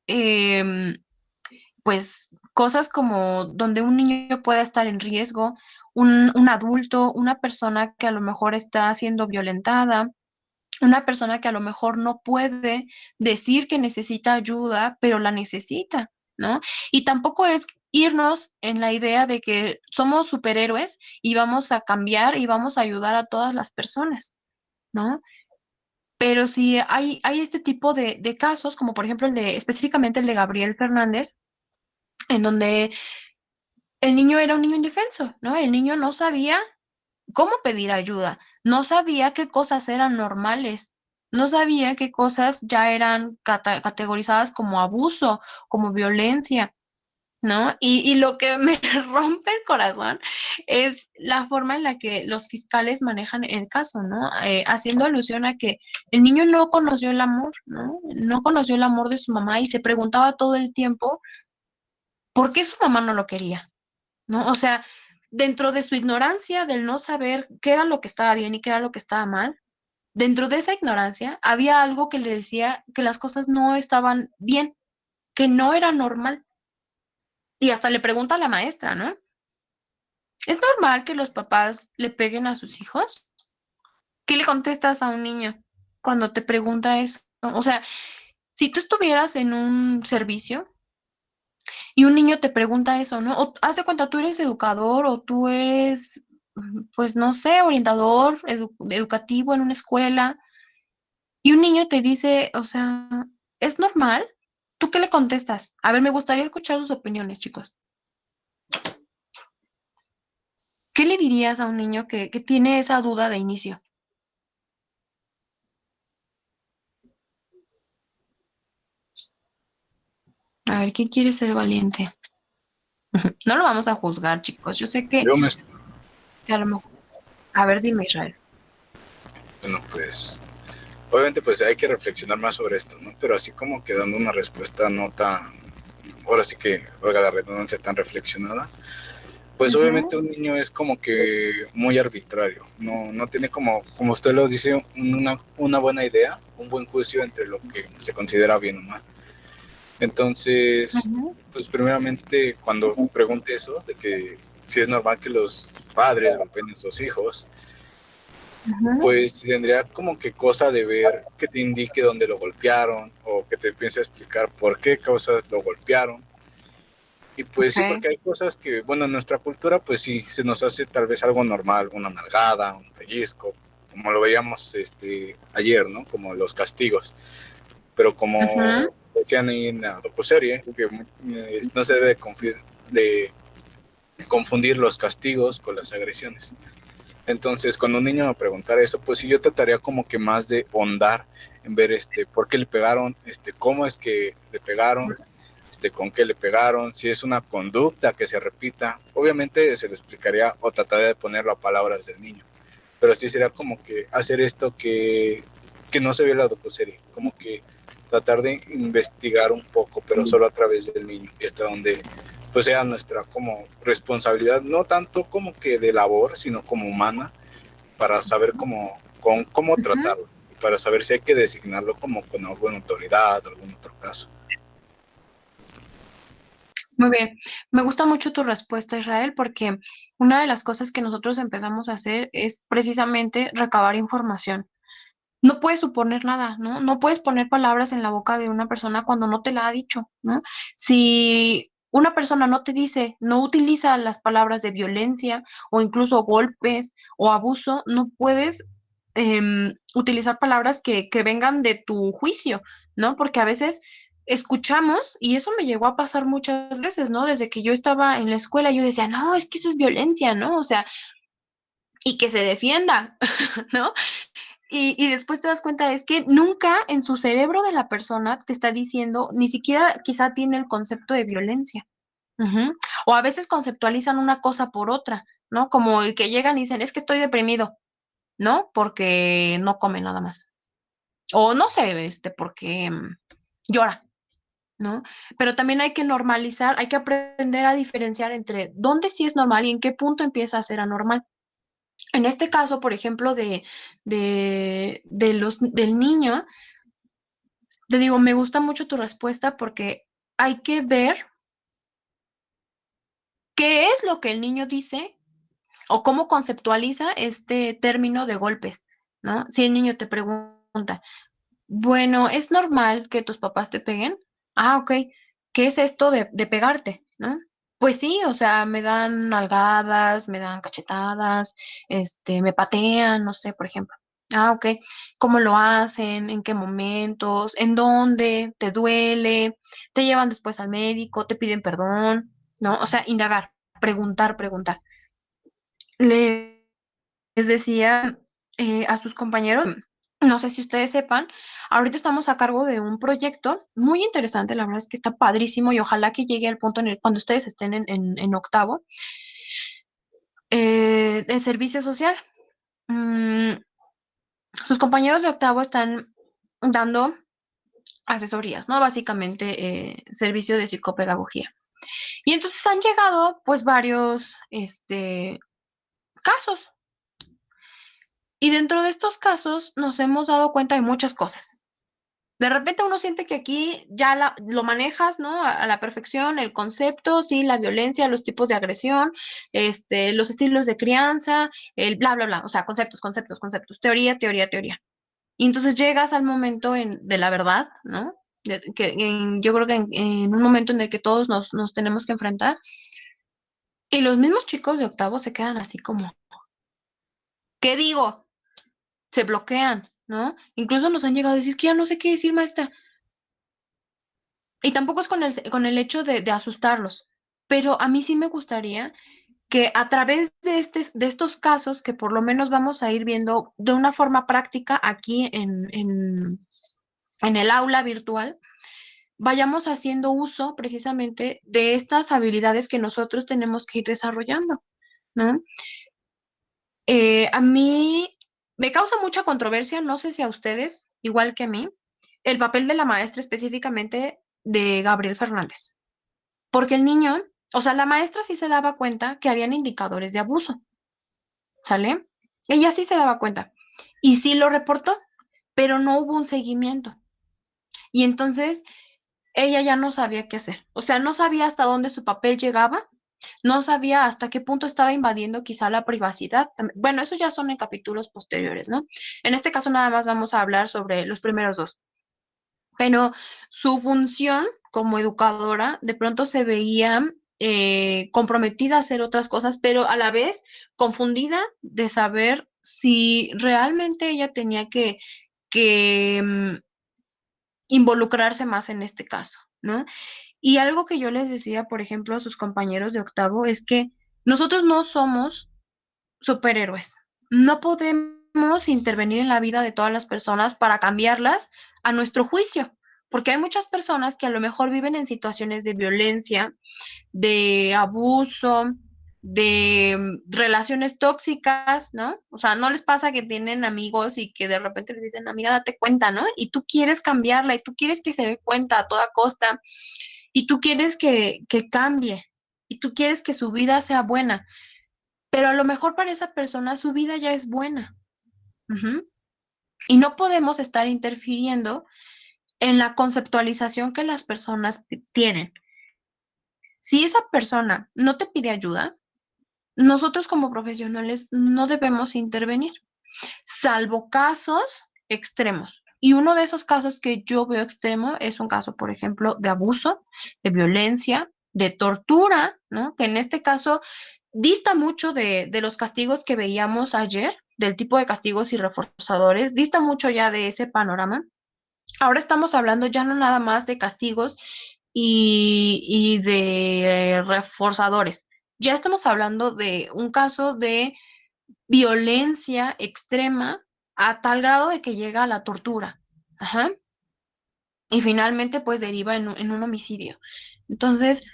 em, pues cosas como donde un niño pueda estar en riesgo, un adulto, una persona que a lo mejor está siendo violentada, una persona que a lo mejor no puede decir que necesita ayuda, pero la necesita, ¿no? Y tampoco es irnos en la idea de que somos superhéroes y vamos a cambiar y vamos a ayudar a todas las personas, ¿no? Pero sí hay este tipo de casos, como por ejemplo específicamente el de Gabriel Fernández, en donde el niño era un niño indefenso, ¿no? El niño no sabía cómo pedir ayuda, no sabía qué cosas eran normales, no sabía qué cosas ya eran categorizadas como abuso, como violencia, ¿no? Y lo que me rompe el corazón es la forma en la que los fiscales manejan el caso, ¿no? Haciendo alusión a que el niño no conoció el amor, ¿no? No conoció el amor de su mamá y se preguntaba todo el tiempo por qué su mamá no lo quería, ¿no? O sea, dentro de su ignorancia del no saber qué era lo que estaba bien y qué era lo que estaba mal, dentro de esa ignorancia había algo que le decía que las cosas no estaban bien, que no era normal. Y hasta le pregunta a la maestra, ¿no? ¿Es normal que los papás le peguen a sus hijos? ¿Qué le contestas a un niño cuando te pregunta eso? O sea, si tú estuvieras en un servicio y un niño te pregunta eso, ¿no? O haz de cuenta, tú eres educador o tú eres, pues no sé, orientador educativo en una escuela y un niño te dice, o sea, ¿es normal? ¿Tú qué le contestas? A ver, me gustaría escuchar sus opiniones, chicos. ¿Qué le dirías a un niño que tiene esa duda de inicio? A ver, ¿quién quiere ser valiente? No lo vamos a juzgar, chicos. Yo sé Yo me, est- que a lo mejor... A ver, dime, Israel. bueno, pues, obviamente pues hay que reflexionar más sobre esto, ¿no? Pero así como que dando una respuesta no tan, ahora sí que, oiga la redundancia, tan reflexionada, pues Ujú, obviamente un niño es como que muy arbitrario, no tiene como, como usted lo dice, una buena idea, un buen juicio entre lo que se considera bien o mal. Entonces, ujú, pues primeramente cuando pregunte eso, de que si es normal que los padres golpeen a sus hijos, ujú, pues tendría como que cosa de ver que te indique dónde lo golpearon o que te empiece a explicar por qué causas lo golpearon. Y pues sí, ok. porque hay cosas que, bueno, en nuestra cultura, pues sí, se nos hace tal vez algo normal, una nalgada, un pellizco, como lo veíamos ayer, ¿no? Como los castigos. Pero Ujú, como decían ahí en la docuserie, que no se debe de confundir los castigos con las agresiones. Entonces, cuando un niño me preguntara eso, pues sí, yo trataría como que más de hondar en ver por qué le pegaron, cómo es que le pegaron, con qué le pegaron, si es una conducta que se repita. Obviamente se le explicaría o trataría de ponerlo a palabras del niño, pero sí sería como que hacer esto que no se ve en la docuserie, como que tratar de investigar un poco, pero solo a través del niño y hasta donde pues sea nuestra como responsabilidad, no tanto como que de labor, sino como humana, para saber cómo ujú. tratarlo, para saber si hay que designarlo como con alguna autoridad o algún otro caso. Muy bien. Me gusta mucho tu respuesta, Israel, porque una de las cosas que nosotros empezamos a hacer es precisamente recabar información. No puedes suponer nada, ¿no? No puedes poner palabras en la boca de una persona cuando no te la ha dicho, ¿no? Si una persona no te dice, no utiliza las palabras de violencia o incluso golpes o abuso, no puedes utilizar palabras que vengan de tu juicio, ¿no? Porque a veces escuchamos, y eso me llegó a pasar muchas veces, ¿no? Desde que yo estaba en la escuela, yo decía, no, es que eso es violencia, ¿no? O sea, y que se defienda, ¿no? Y después te das cuenta, es que nunca en su cerebro de la persona te está diciendo, ni siquiera quizá tiene el concepto de violencia. Ujú. O a veces conceptualizan una cosa por otra, ¿no? Como el que llegan y dicen, es que estoy deprimido, ¿no? Porque no come nada más. O no sé, porque llora, ¿no? Pero también hay que normalizar, hay que aprender a diferenciar entre dónde sí es normal y en qué punto empieza a ser anormal. En este caso, por ejemplo, del niño, te digo, me gusta mucho tu respuesta porque hay que ver qué es lo que el niño dice o cómo conceptualiza este término de golpes, ¿no? Si el niño te pregunta, bueno, ¿es normal que tus papás te peguen? Ah, ok. ¿Qué es esto de pegarte, no? Pues sí, o sea, me dan nalgadas, me dan cachetadas, me patean, no sé, por ejemplo. Ah, ok. ¿Cómo lo hacen? ¿En qué momentos? ¿En dónde? ¿Te duele? ¿Te llevan después al médico? ¿Te piden perdón? ¿No? O sea, indagar, preguntar, preguntar. Les decía a sus compañeros, no sé si ustedes sepan, ahorita estamos a cargo de un proyecto muy interesante, la verdad es que está padrísimo y ojalá que llegue al punto en el cuando ustedes estén en octavo, de servicio social. Mm, sus compañeros de octavo están dando asesorías, ¿no? Básicamente, servicio de psicopedagogía. Y entonces han llegado, pues, varios, casos. Y dentro de estos casos nos hemos dado cuenta de muchas cosas. De repente uno siente que aquí ya lo manejas, ¿no? A la perfección, el concepto, sí, la violencia, los tipos de agresión, los estilos de crianza, el bla, bla, bla, o sea, conceptos, conceptos, conceptos, teoría, teoría, teoría. Y entonces llegas al momento de la verdad, ¿no? Yo creo que en un momento en el que todos nos tenemos que enfrentar, y los mismos chicos de octavo se quedan así como, ¿qué digo? Se bloquean, ¿no? Incluso nos han llegado a decir, es que ya no sé qué decir, maestra. Y tampoco es con el hecho de asustarlos, pero a mí sí me gustaría que a través de estos casos, que por lo menos vamos a ir viendo de una forma práctica aquí en el aula virtual, vayamos haciendo uso precisamente de estas habilidades que nosotros tenemos que ir desarrollando, ¿no? A mí me causa mucha controversia, no sé si a ustedes, igual que a mí, el papel de la maestra específicamente de Gabriel Fernández. Porque el niño, o sea, la maestra sí se daba cuenta que habían indicadores de abuso, ¿sale? Ella sí se daba cuenta y sí lo reportó, pero no hubo un seguimiento. Y entonces ella ya no sabía qué hacer. O sea, no sabía hasta dónde su papel llegaba, no sabía hasta qué punto estaba invadiendo quizá la privacidad. Bueno, eso ya son en capítulos posteriores, ¿no? En este caso nada más vamos a hablar sobre los primeros dos. Pero su función como educadora de pronto se veía comprometida a hacer otras cosas, pero a la vez confundida de saber si realmente ella tenía que involucrarse más en este caso, ¿no? Y algo que yo les decía, por ejemplo, a sus compañeros de octavo, es que nosotros no somos superhéroes. No podemos intervenir en la vida de todas las personas para cambiarlas a nuestro juicio, porque hay muchas personas que a lo mejor viven en situaciones de violencia, de abuso, de relaciones tóxicas, ¿no? O sea, no les pasa que tienen amigos y que de repente les dicen, amiga, date cuenta, ¿no? Y tú quieres cambiarla y tú quieres que se dé cuenta a toda costa y tú quieres que cambie y tú quieres que su vida sea buena, pero a lo mejor para esa persona su vida ya es buena. Ujú. Y no podemos estar interfiriendo en la conceptualización que las personas tienen. Si esa persona no te pide ayuda, nosotros como profesionales no debemos intervenir, salvo casos extremos. Y uno de esos casos que yo veo extremo es un caso, por ejemplo, de abuso, de violencia, de tortura, ¿no? Que en este caso dista mucho de los castigos que veíamos ayer, del tipo de castigos y reforzadores, dista mucho ya de ese panorama. Ahora estamos hablando ya no nada más de castigos y de reforzadores. Ya estamos hablando de un caso de violencia extrema a tal grado de que llega a la tortura. Ajá. Y finalmente, pues deriva en un homicidio. Entonces,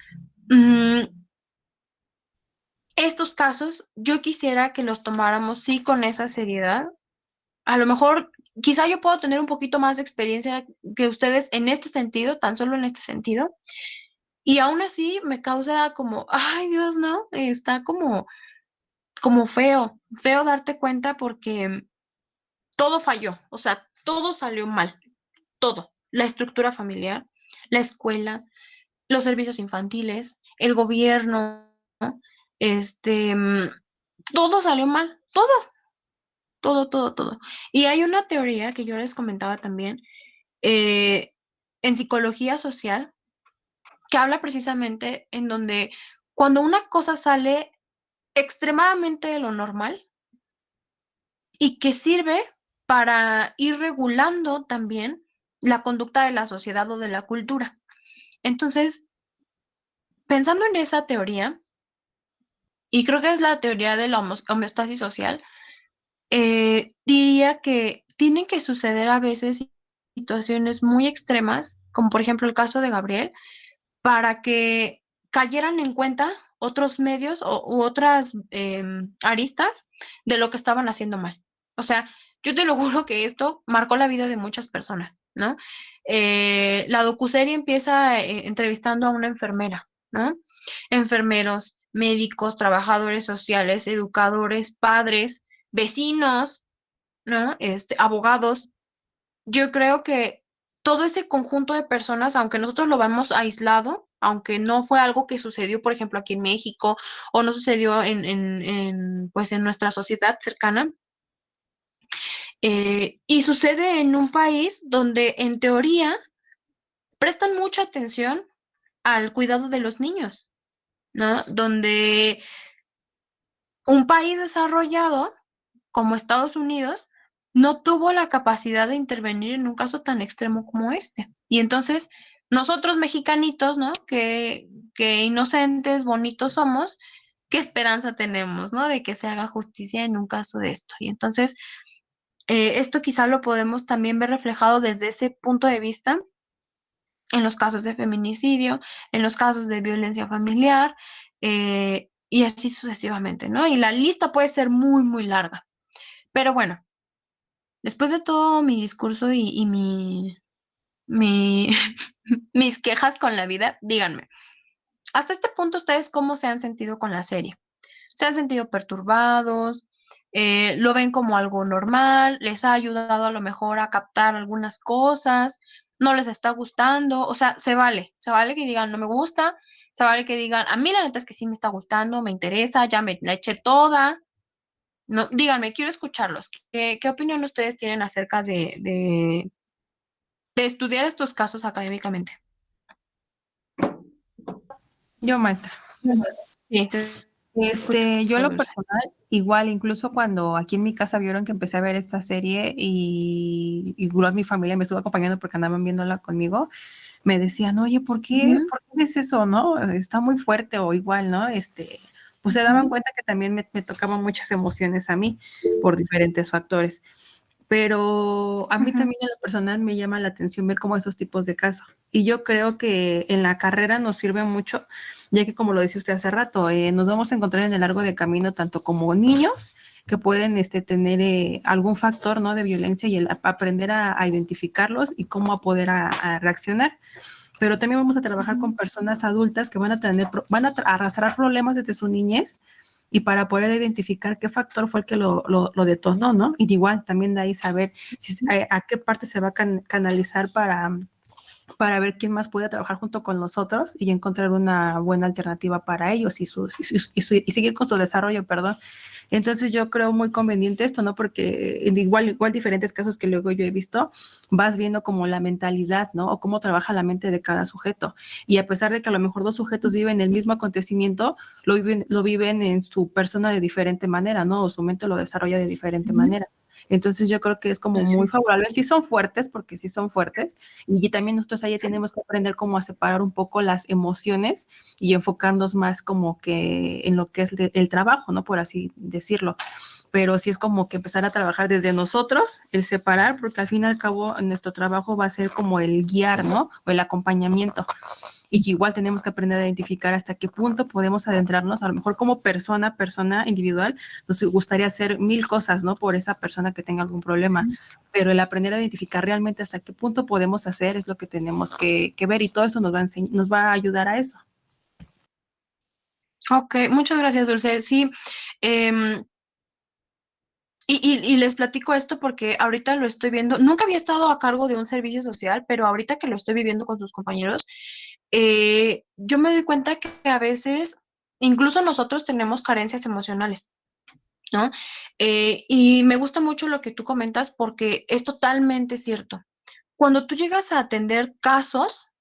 mm, estos casos yo quisiera que los tomáramos sí con esa seriedad. A lo mejor, quizá yo puedo tener un poquito más de experiencia que ustedes en este sentido, tan solo en este sentido. Y aún así me causa como, ay Dios, no, está como feo, feo darte cuenta porque todo falló, o sea, todo salió mal, todo. la estructura familiar, la escuela, los servicios infantiles, el gobierno, ¿no? Este, mm, todo salió mal, todo, todo, todo, todo. Y hay una teoría que yo les comentaba también eh, en psicología social que habla precisamente en donde cuando una cosa sale extremadamente de lo normal y que sirve para ir regulando también la conducta de la sociedad o de la cultura. Entonces, pensando en esa teoría, y creo que es la teoría de la homeostasis social, diría que tienen que suceder a veces situaciones muy extremas, como por ejemplo el caso de Gabriel, para que cayeran en cuenta otros medios u otras aristas de lo que estaban haciendo mal. O sea, yo te lo juro que esto marcó la vida de muchas personas, ¿no? La docuserie empieza entrevistando a una enfermera, ¿no? Enfermeros, médicos, trabajadores sociales, educadores, padres, vecinos, ¿no? Abogados. Yo creo que todo ese conjunto de personas, aunque nosotros lo vemos aislado, aunque no fue algo que sucedió, por ejemplo, aquí en México o no sucedió pues en nuestra sociedad cercana, y sucede en un país donde en teoría prestan mucha atención al cuidado de los niños, ¿no? Donde un país desarrollado como Estados Unidos no tuvo la capacidad de intervenir en un caso tan extremo como este. Y entonces, nosotros mexicanitos, ¿no? Que inocentes, bonitos somos, ¿qué esperanza tenemos, ¿no? De que se haga justicia en un caso de esto. Y entonces, esto quizá lo podemos también ver reflejado desde ese punto de vista en los casos de feminicidio, en los casos de violencia familiar, y así sucesivamente, ¿no? Y la lista puede ser muy, muy larga. Pero bueno, después de todo mi discurso y mi, mis quejas con la vida, díganme, hasta este punto ustedes cómo se han sentido con la serie. ¿Se han sentido perturbados? ¿Lo ven como algo normal? ¿Les ha ayudado a lo mejor a captar algunas cosas? ¿No les está gustando? O sea, se vale que digan no me gusta, se vale que digan a mí la neta es que sí me está gustando, me interesa, ya me la eché toda. No, díganme, quiero escucharlos. ¿Qué opinión ustedes tienen acerca de estudiar estos casos académicamente? Yo, maestra. Sí, te escucho, Yo en lo Dulce. personal, igual, incluso cuando aquí en mi casa vieron que empecé a ver esta serie y igual mi familia me estuvo acompañando porque andaban viéndola conmigo, me decían, oye, Ujú, ¿por qué ves eso, no? Está muy fuerte o igual, ¿no? Pues se daban ujú, cuenta que también me tocaban muchas emociones a mí por diferentes factores. Pero a mí ujú. también en lo personal me llama la atención ver como esos tipos de casos. Y yo creo que en la carrera nos sirve mucho, ya que como lo decía usted hace rato, nos vamos a encontrar en el largo de camino tanto como niños que pueden tener algún factor, ¿no?, de violencia y el aprender a identificarlos y cómo a poder a reaccionar. Pero también vamos a trabajar con personas adultas que van a arrastrar problemas desde su niñez y para poder identificar qué factor fue el que lo detonó, ¿no? Y de igual también de ahí saber a qué parte se va a canalizar para ver quién más puede trabajar junto con nosotros y encontrar una buena alternativa para ellos y seguir con su desarrollo, perdón. Entonces yo creo muy conveniente esto, ¿no? Porque en igual diferentes casos que luego yo he visto, vas viendo como la mentalidad, ¿no? O cómo trabaja la mente de cada sujeto. Y a pesar de que a lo mejor dos sujetos viven el mismo acontecimiento, lo viven en su persona de diferente manera, ¿no? O su mente lo desarrolla de diferente Ujú. manera. Entonces yo creo que es como Así muy es. favorable. Sí son fuertes, porque sí son fuertes, y también nosotros ahí tenemos que aprender cómo a separar un poco las emociones y enfocarnos más como que en lo que es el trabajo, ¿no? Por así decirlo. Pero sí es como que empezar a trabajar desde nosotros, el separar, porque al fin y al cabo nuestro trabajo va a ser como el guiar, ¿no? O el acompañamiento. Y que igual tenemos que aprender a identificar hasta qué punto podemos adentrarnos, a lo mejor como persona individual, nos gustaría hacer mil cosas, ¿no? Por esa persona que tenga algún problema, Sí. pero el aprender a identificar realmente hasta qué punto podemos hacer es lo que tenemos que ver y todo eso nos va a ayudar a eso. Ok, muchas gracias, Dulce. Sí, em, Y les platico esto porque ahorita lo estoy viendo. Nunca había estado a cargo de un servicio social, pero ahorita que lo estoy viviendo con sus compañeros, yo me doy cuenta que a veces incluso nosotros tenemos carencias emocionales, ¿no? Y me gusta mucho lo que tú comentas porque es totalmente cierto. Cuando tú llegas a atender casos,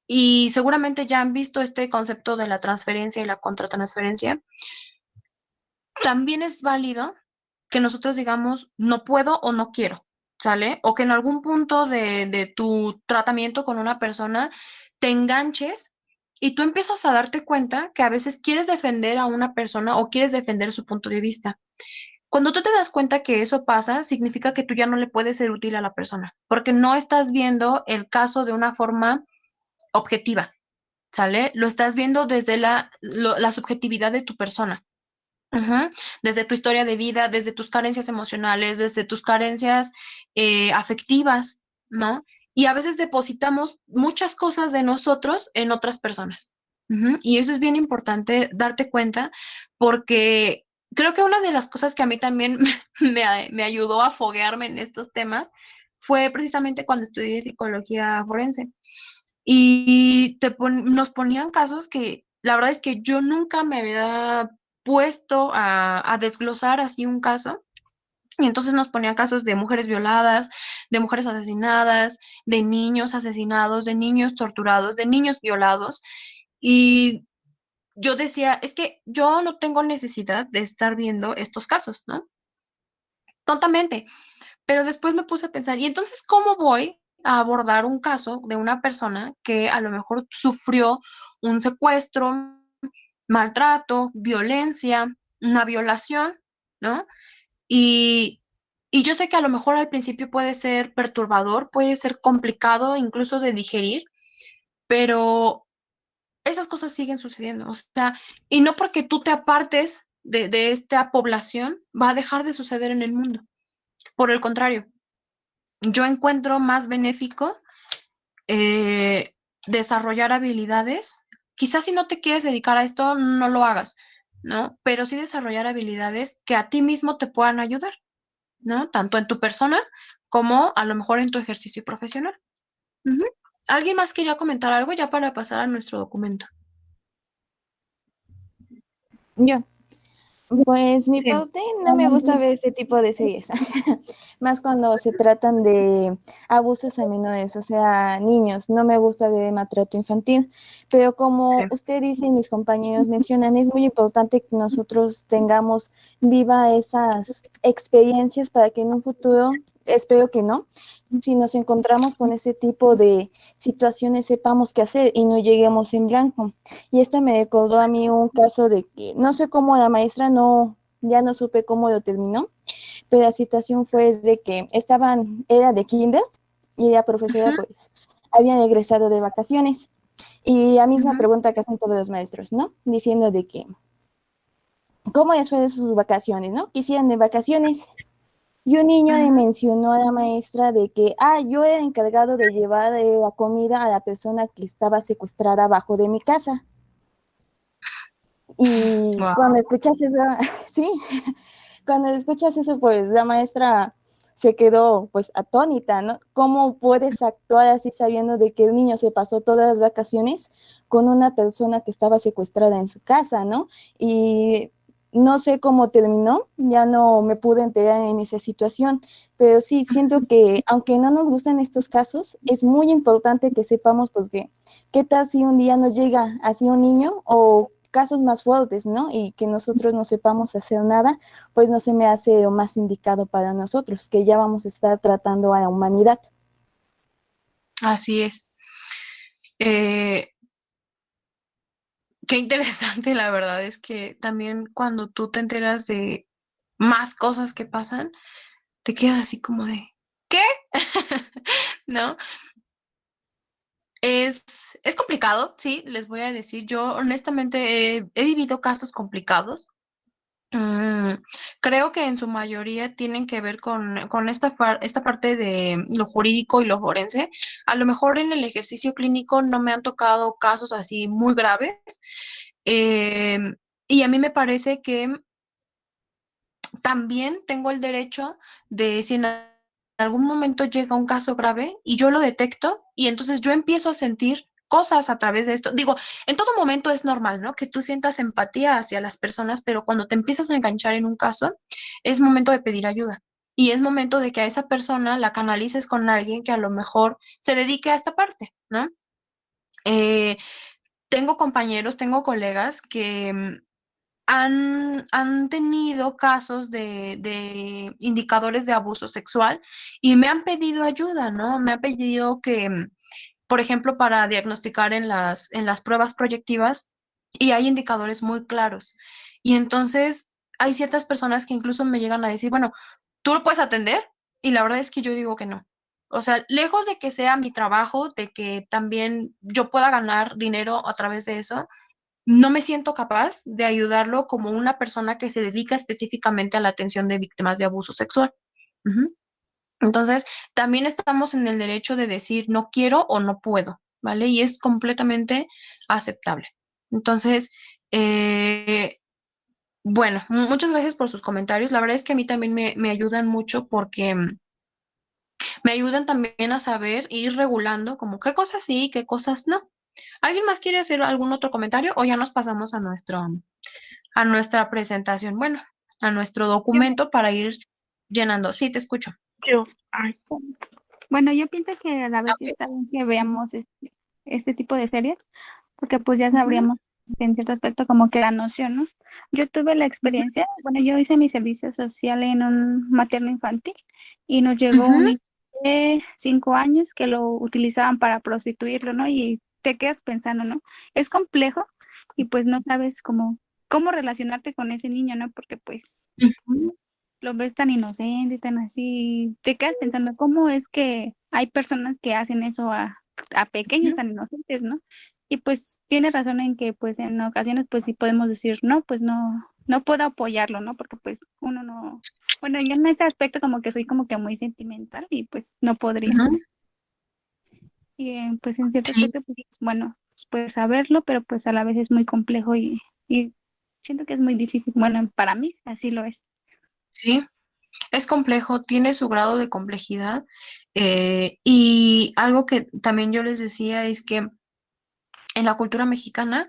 y seguramente ya han visto este concepto de la transferencia y la contratransferencia, también es válido que nosotros digamos no puedo o no quiero, ¿sale? O que en algún punto de tu tratamiento con una persona te enganches y tú empiezas a darte cuenta que a veces quieres defender a una persona o quieres defender su punto de vista. Cuando tú te das cuenta que eso pasa, significa que tú ya no le puedes ser útil a la persona, porque no estás viendo el caso de una forma objetiva, ¿sale? Lo estás viendo desde la subjetividad de tu persona. Ujú. Desde tu historia de vida, desde tus carencias emocionales, desde tus carencias afectivas, ¿no? Y a veces depositamos muchas cosas de nosotros en otras personas. Ujú. Y eso es bien importante darte cuenta porque creo que una de las cosas que a mí también me ayudó a foguearme en estos temas fue precisamente cuando estudié psicología forense. Y nos ponían casos que la verdad es que yo nunca me había puesto a desglosar así un caso. Y entonces nos ponían casos de mujeres violadas, de mujeres asesinadas, de niños asesinados, de niños torturados, de niños violados. Y yo decía, es que yo no tengo necesidad de estar viendo estos casos, ¿no? Tontamente. Pero después me puse a pensar, ¿y entonces cómo voy a abordar un caso de una persona que a lo mejor sufrió un secuestro, maltrato, violencia, una violación, ¿no? Y, y yo sé que a lo mejor al principio puede ser perturbador, puede ser complicado incluso de digerir, pero esas cosas siguen sucediendo. O sea, y no porque tú te apartes de esta población, va a dejar de suceder en el mundo. Por el contrario, yo encuentro más benéfico eh, desarrollar habilidades. Quizás si no te quieres dedicar a esto, no lo hagas, ¿no? Pero sí desarrollar habilidades que a ti mismo te puedan ayudar, ¿no? Tanto en tu persona como a lo mejor en tu ejercicio profesional. Ujú. ¿Alguien más quería comentar algo ya para pasar a nuestro documento? Yo, pues mi Sí. parte no me gusta ver este tipo de series, más cuando se tratan de abusos a menores, o sea, niños, no me gusta ver maltrato infantil, pero Sí. como usted dice y mis compañeros mencionan, es muy importante que nosotros tengamos viva esas experiencias para que en un futuro, espero que no, si nos encontramos con ese tipo de situaciones sepamos qué hacer y no lleguemos en blanco. Y esto me recordó a mí un caso de que no sé cómo la maestra no, ya no supe cómo lo terminó, pero la situación fue de que era de kinder y la profesora Ujú, pues habían egresado de vacaciones. Y la misma ujú, pregunta que hacen todos los maestros, ¿no? Diciendo de que, ¿cómo les fue sus vacaciones, no? Quisieran de vacaciones. Y un niño le ujú. mencionó a la maestra de que, yo era encargado de llevar la comida a la persona que estaba secuestrada abajo de mi casa. Y Guau. cuando escuchas eso, sí, cuando escuchas eso, pues la maestra se quedó pues atónita, ¿no? ¿Cómo puedes actuar así sabiendo de que el niño se pasó todas las vacaciones con una persona que estaba secuestrada en su casa, ¿no? Y no sé cómo terminó, ya no me pude enterar en esa situación, pero sí siento que aunque no nos gustan estos casos, es muy importante que sepamos pues que qué tal si un día nos llega así un niño o casos más fuertes, ¿no? Y que nosotros no sepamos hacer nada, pues no se me hace lo más indicado para nosotros, que ya vamos a estar tratando a la humanidad. Así es. Eh, Qué interesante, la verdad es que también cuando tú te enteras de más cosas que pasan, te quedas así como de, ¿qué? ¿No? Es complicado, sí, les voy a decir. Yo honestamente he vivido casos complicados. Mm, Creo que en su mayoría tienen que ver con esta parte de lo jurídico y lo forense. A lo mejor en el ejercicio clínico no me han tocado casos así muy graves. eh, y a mí me parece que también tengo el derecho de, si en algún momento llega un caso grave y yo lo detecto y entonces yo empiezo a sentir cosas a través de esto. Digo, en todo momento es normal, ¿no? Que tú sientas empatía hacia las personas, pero cuando te empiezas a enganchar en un caso, es momento de pedir ayuda. Y es momento de que a esa persona la canalices con alguien que a lo mejor se dedique a esta parte, ¿no? Eh, tengo compañeros, tengo colegas que han tenido casos de indicadores de abuso sexual y me han pedido ayuda, ¿no? Me han pedido que, por ejemplo, para diagnosticar en las pruebas proyectivas, y hay indicadores muy claros. Y entonces hay ciertas personas que incluso me llegan a decir, bueno, ¿tú lo puedes atender? Y la verdad es que yo digo que no. O sea, lejos de que sea mi trabajo, de que también yo pueda ganar dinero a través de eso, no me siento capaz de ayudarlo como una persona que se dedica específicamente a la atención de víctimas de abuso sexual. Ujú. Entonces, también estamos en el derecho de decir no quiero o no puedo, ¿vale? Y es completamente aceptable. Entonces, eh, bueno, muchas gracias por sus comentarios. La verdad es que a mí también me ayudan mucho porque me ayudan también a saber e ir regulando como qué cosas sí y qué cosas no. ¿Alguien más quiere hacer algún otro comentario o ya nos pasamos a nuestra presentación? Bueno, a nuestro Yo, documento para ir llenando. Sí, te escucho. ay, bueno, yo pienso que a la vez sí Ok. está bien que veamos este tipo de series, porque pues ya Ujú, sabríamos en cierto aspecto como que la noción, ¿no? Yo tuve la ujú, experiencia, bueno, yo hice mi servicio social en un materno infantil y nos llegó un ujú, niño de 5 años que lo utilizaban para prostituirlo, ¿no? Y te quedas pensando, ¿no? Es complejo y pues no sabes cómo relacionarte con ese niño, ¿no? Porque pues ujú, lo ves tan inocente y tan así, te quedas pensando cómo es que hay personas que hacen eso a pequeños ujú, tan inocentes, ¿no? Y pues tiene razón en que pues en ocasiones pues sí podemos decir, no, pues no puedo apoyarlo, ¿no? Porque pues uno no, bueno, yo en ese aspecto como que soy como que muy sentimental y pues no podría. ujú. Y pues en cierto Sí, aspecto pues bueno, pues saberlo, pero pues a la vez es muy complejo y siento que es muy difícil. Bueno, para mí así lo es. sí, es complejo, tiene su grado de complejidad. Y algo que también yo les decía es que en la cultura mexicana,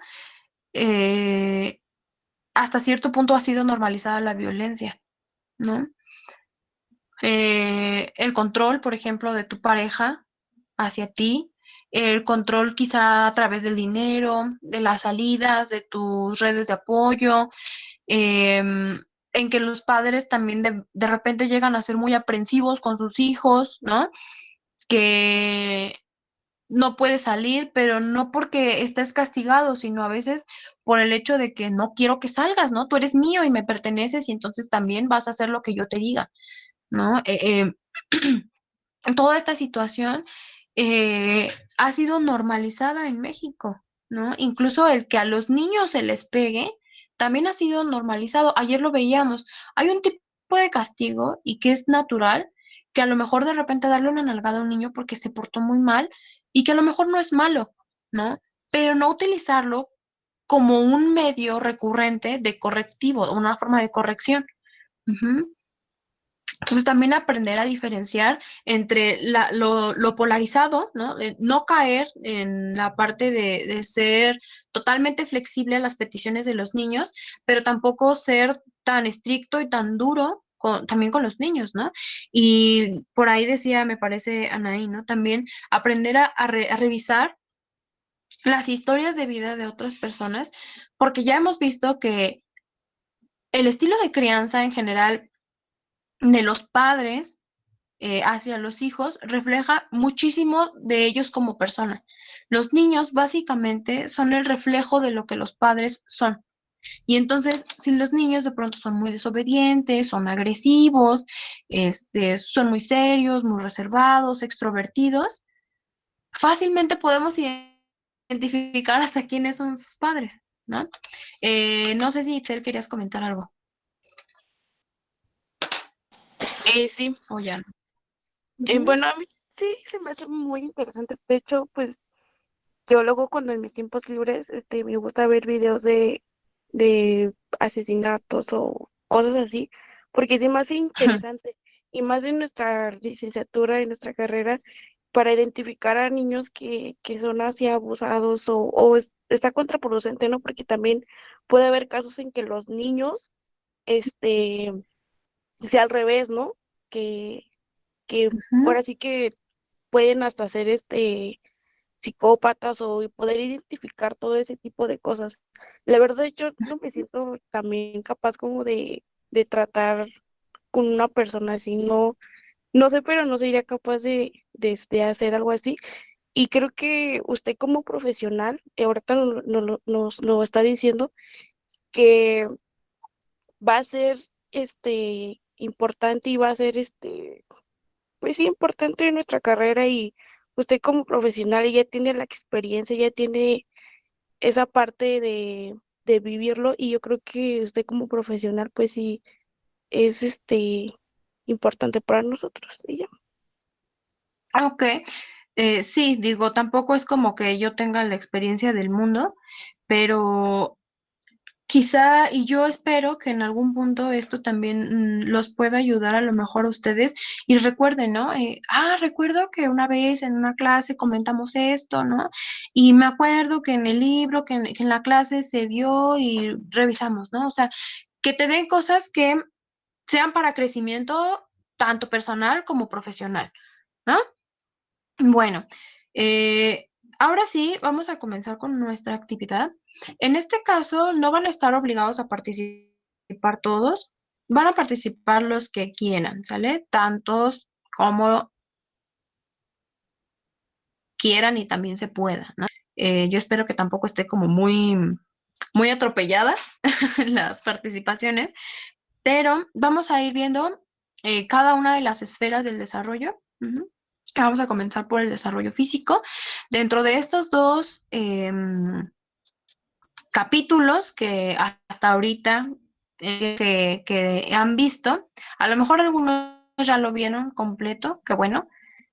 eh, hasta cierto punto ha sido normalizada la violencia, ¿no? El control, por ejemplo, de tu pareja hacia ti, el control quizá a través del dinero, de las salidas, de tus redes de apoyo, en que los padres también de repente llegan a ser muy aprensivos con sus hijos, ¿no? Que no puedes salir, pero no porque estés castigado, sino a veces por el hecho de que no quiero que salgas, ¿no? Tú eres mío y me perteneces y entonces también vas a hacer lo que yo te diga, ¿no? Toda esta situación ha sido normalizada en México, ¿no? Incluso el que a los niños se les pegue también ha sido normalizado. Ayer lo veíamos. Hay un tipo de castigo y que es natural, que a lo mejor de repente darle una nalgada a un niño porque se portó muy mal y que a lo mejor no es malo, ¿no? Pero no utilizarlo como un medio recurrente de correctivo, una forma de corrección. Ujú. Entonces también aprender a diferenciar entre lo polarizado, ¿no? De no caer en la parte de ser totalmente flexible a las peticiones de los niños, pero tampoco ser tan estricto y tan duro también con los niños, ¿no? Y por ahí decía, me parece, Anaí, ¿no? También aprender a revisar las historias de vida de otras personas, porque ya hemos visto que el estilo de crianza en general de los padres hacia los hijos refleja muchísimo de ellos como persona. Los niños básicamente son el reflejo de lo que los padres son. Y entonces, si los niños de pronto son muy desobedientes, son agresivos, son muy serios, muy reservados, extrovertidos, fácilmente podemos identificar hasta quiénes son sus padres, ¿no? No sé si Itzel querías comentar algo Sí, o ya no. bueno, a mí sí se me hace muy interesante. De hecho, pues yo luego cuando en mis tiempos libres, me gusta ver videos de asesinatos o cosas así, porque se me hace interesante, y más en nuestra licenciatura, en nuestra carrera, para identificar a niños que son así abusados está contraproducente, ¿no? Porque también puede haber casos en que los niños, este, sea al revés, ¿no? Que, que Ujú. ahora sí que pueden hasta ser psicópatas o poder identificar todo ese tipo de cosas. La verdad, yo no me siento también capaz como de tratar con una persona así, no, no sé, pero no sería capaz de hacer algo así. Y creo que usted como profesional, ahorita nos lo está diciendo, que va a ser importante y va a ser pues sí, importante en nuestra carrera y usted como profesional ya tiene la experiencia, ya tiene esa parte de vivirlo y yo creo que usted como profesional pues sí es importante para nosotros y ya. Ah, ok. Sí, digo, tampoco es como que yo tenga la experiencia del mundo, pero quizá, y yo espero que en algún punto esto también los pueda ayudar a lo mejor a ustedes. Y recuerden, ¿no? Recuerdo que una vez en una clase comentamos esto, ¿no? Y me acuerdo que en el libro, que en la clase se vio y revisamos, ¿no? O sea, que te den cosas que sean para crecimiento tanto personal como profesional, ¿no? Bueno, ahora sí, vamos a comenzar con nuestra actividad. En este caso, no van a estar obligados a participar todos, van a participar los que quieran, ¿sale? Tantos como quieran y también se pueda, ¿no? Yo espero que tampoco esté como muy atropellada las participaciones, pero vamos a ir viendo cada una de las esferas del desarrollo. Ujú. Vamos a comenzar por el desarrollo físico. Dentro de estos dos capítulos que hasta ahorita que han visto, a lo mejor algunos ya lo vieron completo, que bueno,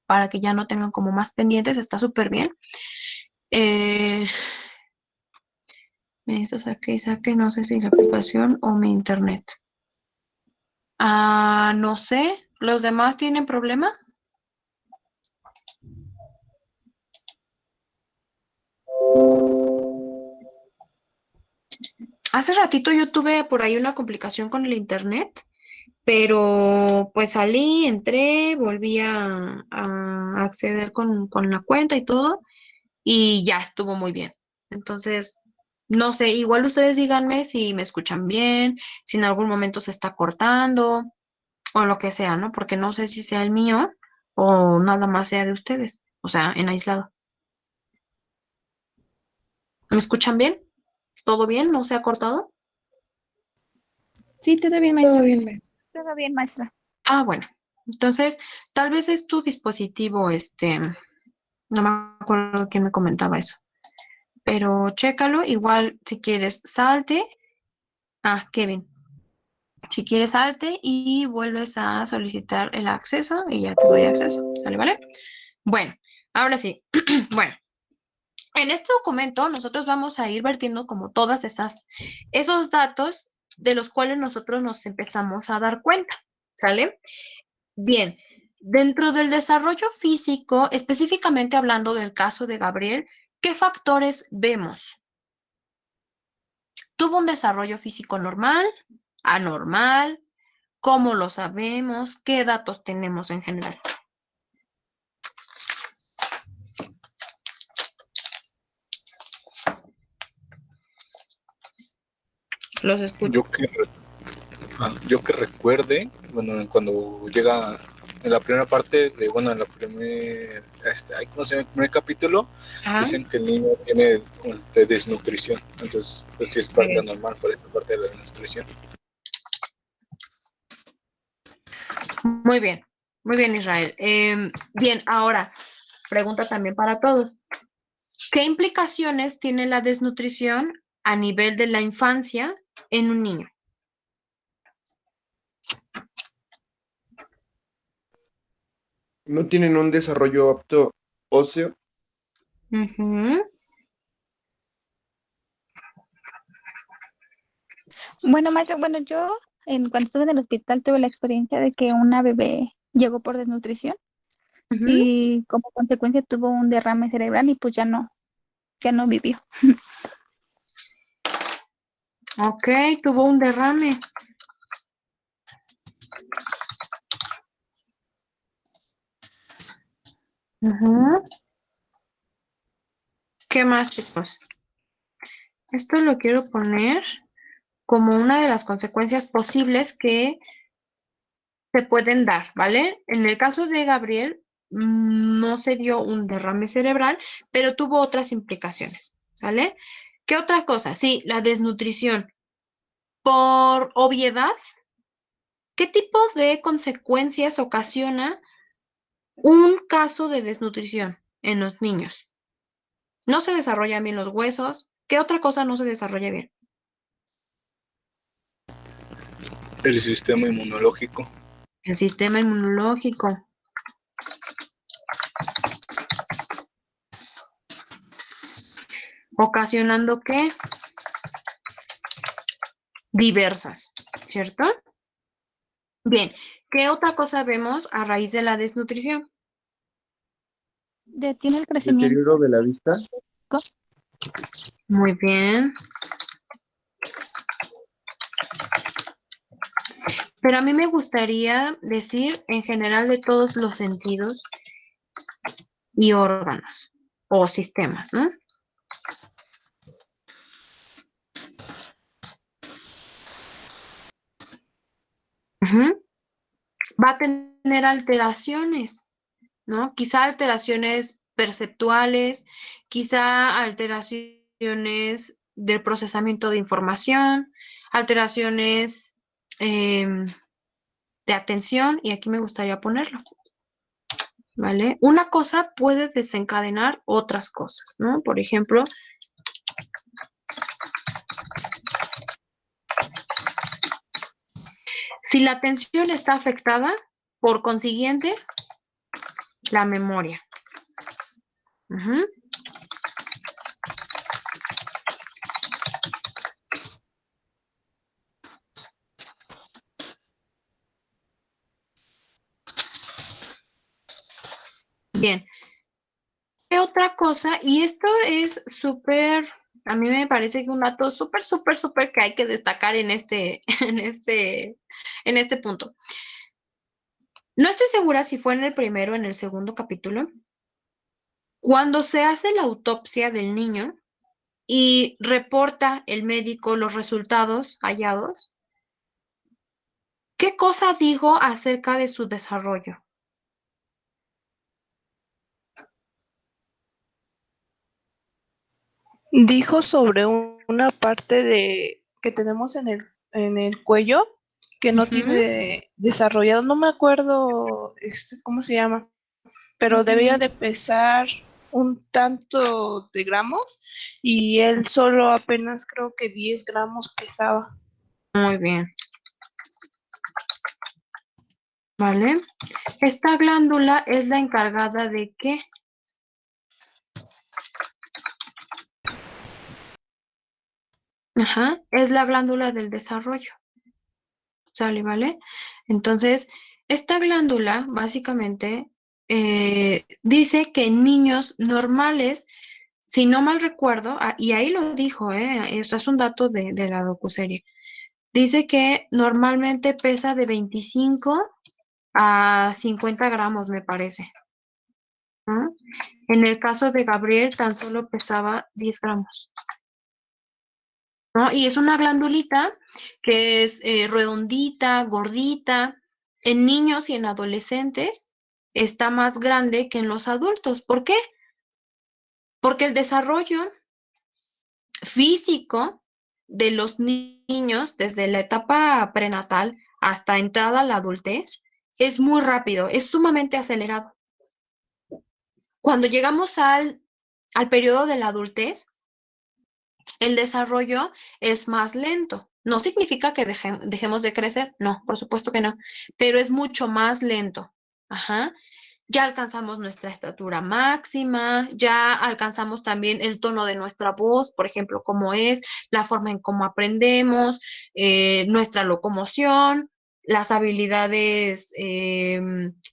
para que ya no tengan como más pendientes, está súper bien. Eh, Me dice saque y saque, no sé si la aplicación o mi internet. No sé, ¿los demás tienen problema? Hace ratito yo tuve por ahí una complicación con el internet, pero pues salí, entré, volví a acceder con la cuenta y todo, y ya estuvo muy bien. Entonces, no sé, igual ustedes díganme si me escuchan bien, si en algún momento se está cortando o lo que sea, ¿no? Porque no sé si sea el mío o nada más sea de ustedes, o sea, en aislado. ¿Me escuchan bien? ¿Todo bien? ¿No se ha cortado? Sí, todo bien, Todo maestra. bien, maestra. Todo bien, maestra. Bueno. Entonces, tal vez es tu dispositivo, no me acuerdo quién me comentaba eso, pero chécalo, igual si quieres salte, Kevin, si quieres salte y vuelves a solicitar el acceso y ya te doy acceso, ¿sale, vale? Bueno, ahora sí, bueno, en este documento nosotros vamos a ir vertiendo como todas esos datos de los cuales nosotros nos empezamos a dar cuenta, ¿sale? Bien, dentro del desarrollo físico, específicamente hablando del caso de Gabriel, ¿qué factores vemos? ¿Tuvo un desarrollo físico normal, anormal? ¿Cómo lo sabemos? ¿Qué datos tenemos en general? Los escucho. Yo que recuerde, bueno, cuando llega en la primera parte de, bueno, en la primer, ¿cómo se llama? El primer capítulo, Ajá. dicen que el niño tiene desnutrición, entonces, pues sí es parte normal por esa parte de la desnutrición. Muy bien, Israel. Bien, ahora, pregunta también para todos. ¿Qué implicaciones tiene la desnutrición a nivel de la infancia en un niño? No tienen un desarrollo apto óseo. Ujú. Bueno, maestra, bueno, yo cuando estuve en el hospital tuve la experiencia de que una bebé llegó por desnutrición Ujú. y como consecuencia tuvo un derrame cerebral y pues ya no vivió. Ok, tuvo un derrame. Ujú. ¿Qué más, chicos? Esto lo quiero poner como una de las consecuencias posibles que se pueden dar, ¿vale? En el caso de Gabriel, no se dio un derrame cerebral, pero tuvo otras implicaciones, ¿sale? ¿Qué otra cosa? Sí, la desnutrición. Por obviedad, ¿qué tipo de consecuencias ocasiona un caso de desnutrición en los niños? No se desarrollan bien los huesos. ¿Qué otra cosa no se desarrolla bien? El sistema inmunológico. El sistema inmunológico. ¿Ocasionando qué? Diversas, ¿cierto? Bien, ¿qué otra cosa vemos a raíz de la desnutrición? Detiene el crecimiento. Deterioro de la vista. Muy bien. Pero a mí me gustaría decir en general de todos los sentidos y órganos o sistemas, ¿no? Ujú. Va a tener alteraciones, ¿no? Quizá alteraciones perceptuales, quizá alteraciones del procesamiento de información, alteraciones de atención, y aquí me gustaría ponerlo, ¿vale? Una cosa puede desencadenar otras cosas, ¿no? Por ejemplo, si la atención está afectada, por consiguiente, la memoria. Ujú. Bien, ¿qué otra cosa? Y esto es súper, a mí me parece que un dato súper, súper, súper que hay que destacar en en este punto. No estoy segura si fue en el primero o en el segundo capítulo. Cuando se hace la autopsia del niño y reporta el médico los resultados hallados, ¿qué cosa dijo acerca de su desarrollo? Dijo sobre una parte de que tenemos en el cuello que no Ujú. tiene desarrollado, no me acuerdo cómo se llama, pero debía de pesar un tanto de gramos y él solo apenas creo que 10 gramos pesaba. Muy bien, ¿vale? Esta glándula es la encargada de qué? Ajá, es la glándula del desarrollo. ¿Sale, vale? Entonces, esta glándula básicamente dice que en niños normales, si no mal recuerdo, y ahí lo dijo, eso es un dato de la docuserie, dice que normalmente pesa de 25 a 50 gramos, me parece. ¿No? En el caso de Gabriel, tan solo pesaba 10 gramos. ¿No? Y es una glandulita que es redondita, gordita. En niños y en adolescentes está más grande que en los adultos. ¿Por qué? Porque el desarrollo físico de los niños desde la etapa prenatal hasta entrada a la adultez es muy rápido, es sumamente acelerado. Cuando llegamos al periodo de la adultez, el desarrollo es más lento. No significa que dejemos de crecer, no, por supuesto que no, pero es mucho más lento. Ajá. ya alcanzamos nuestra estatura máxima, ya alcanzamos también el tono de nuestra voz, por ejemplo, cómo es, la forma en cómo aprendemos, nuestra locomoción, las habilidades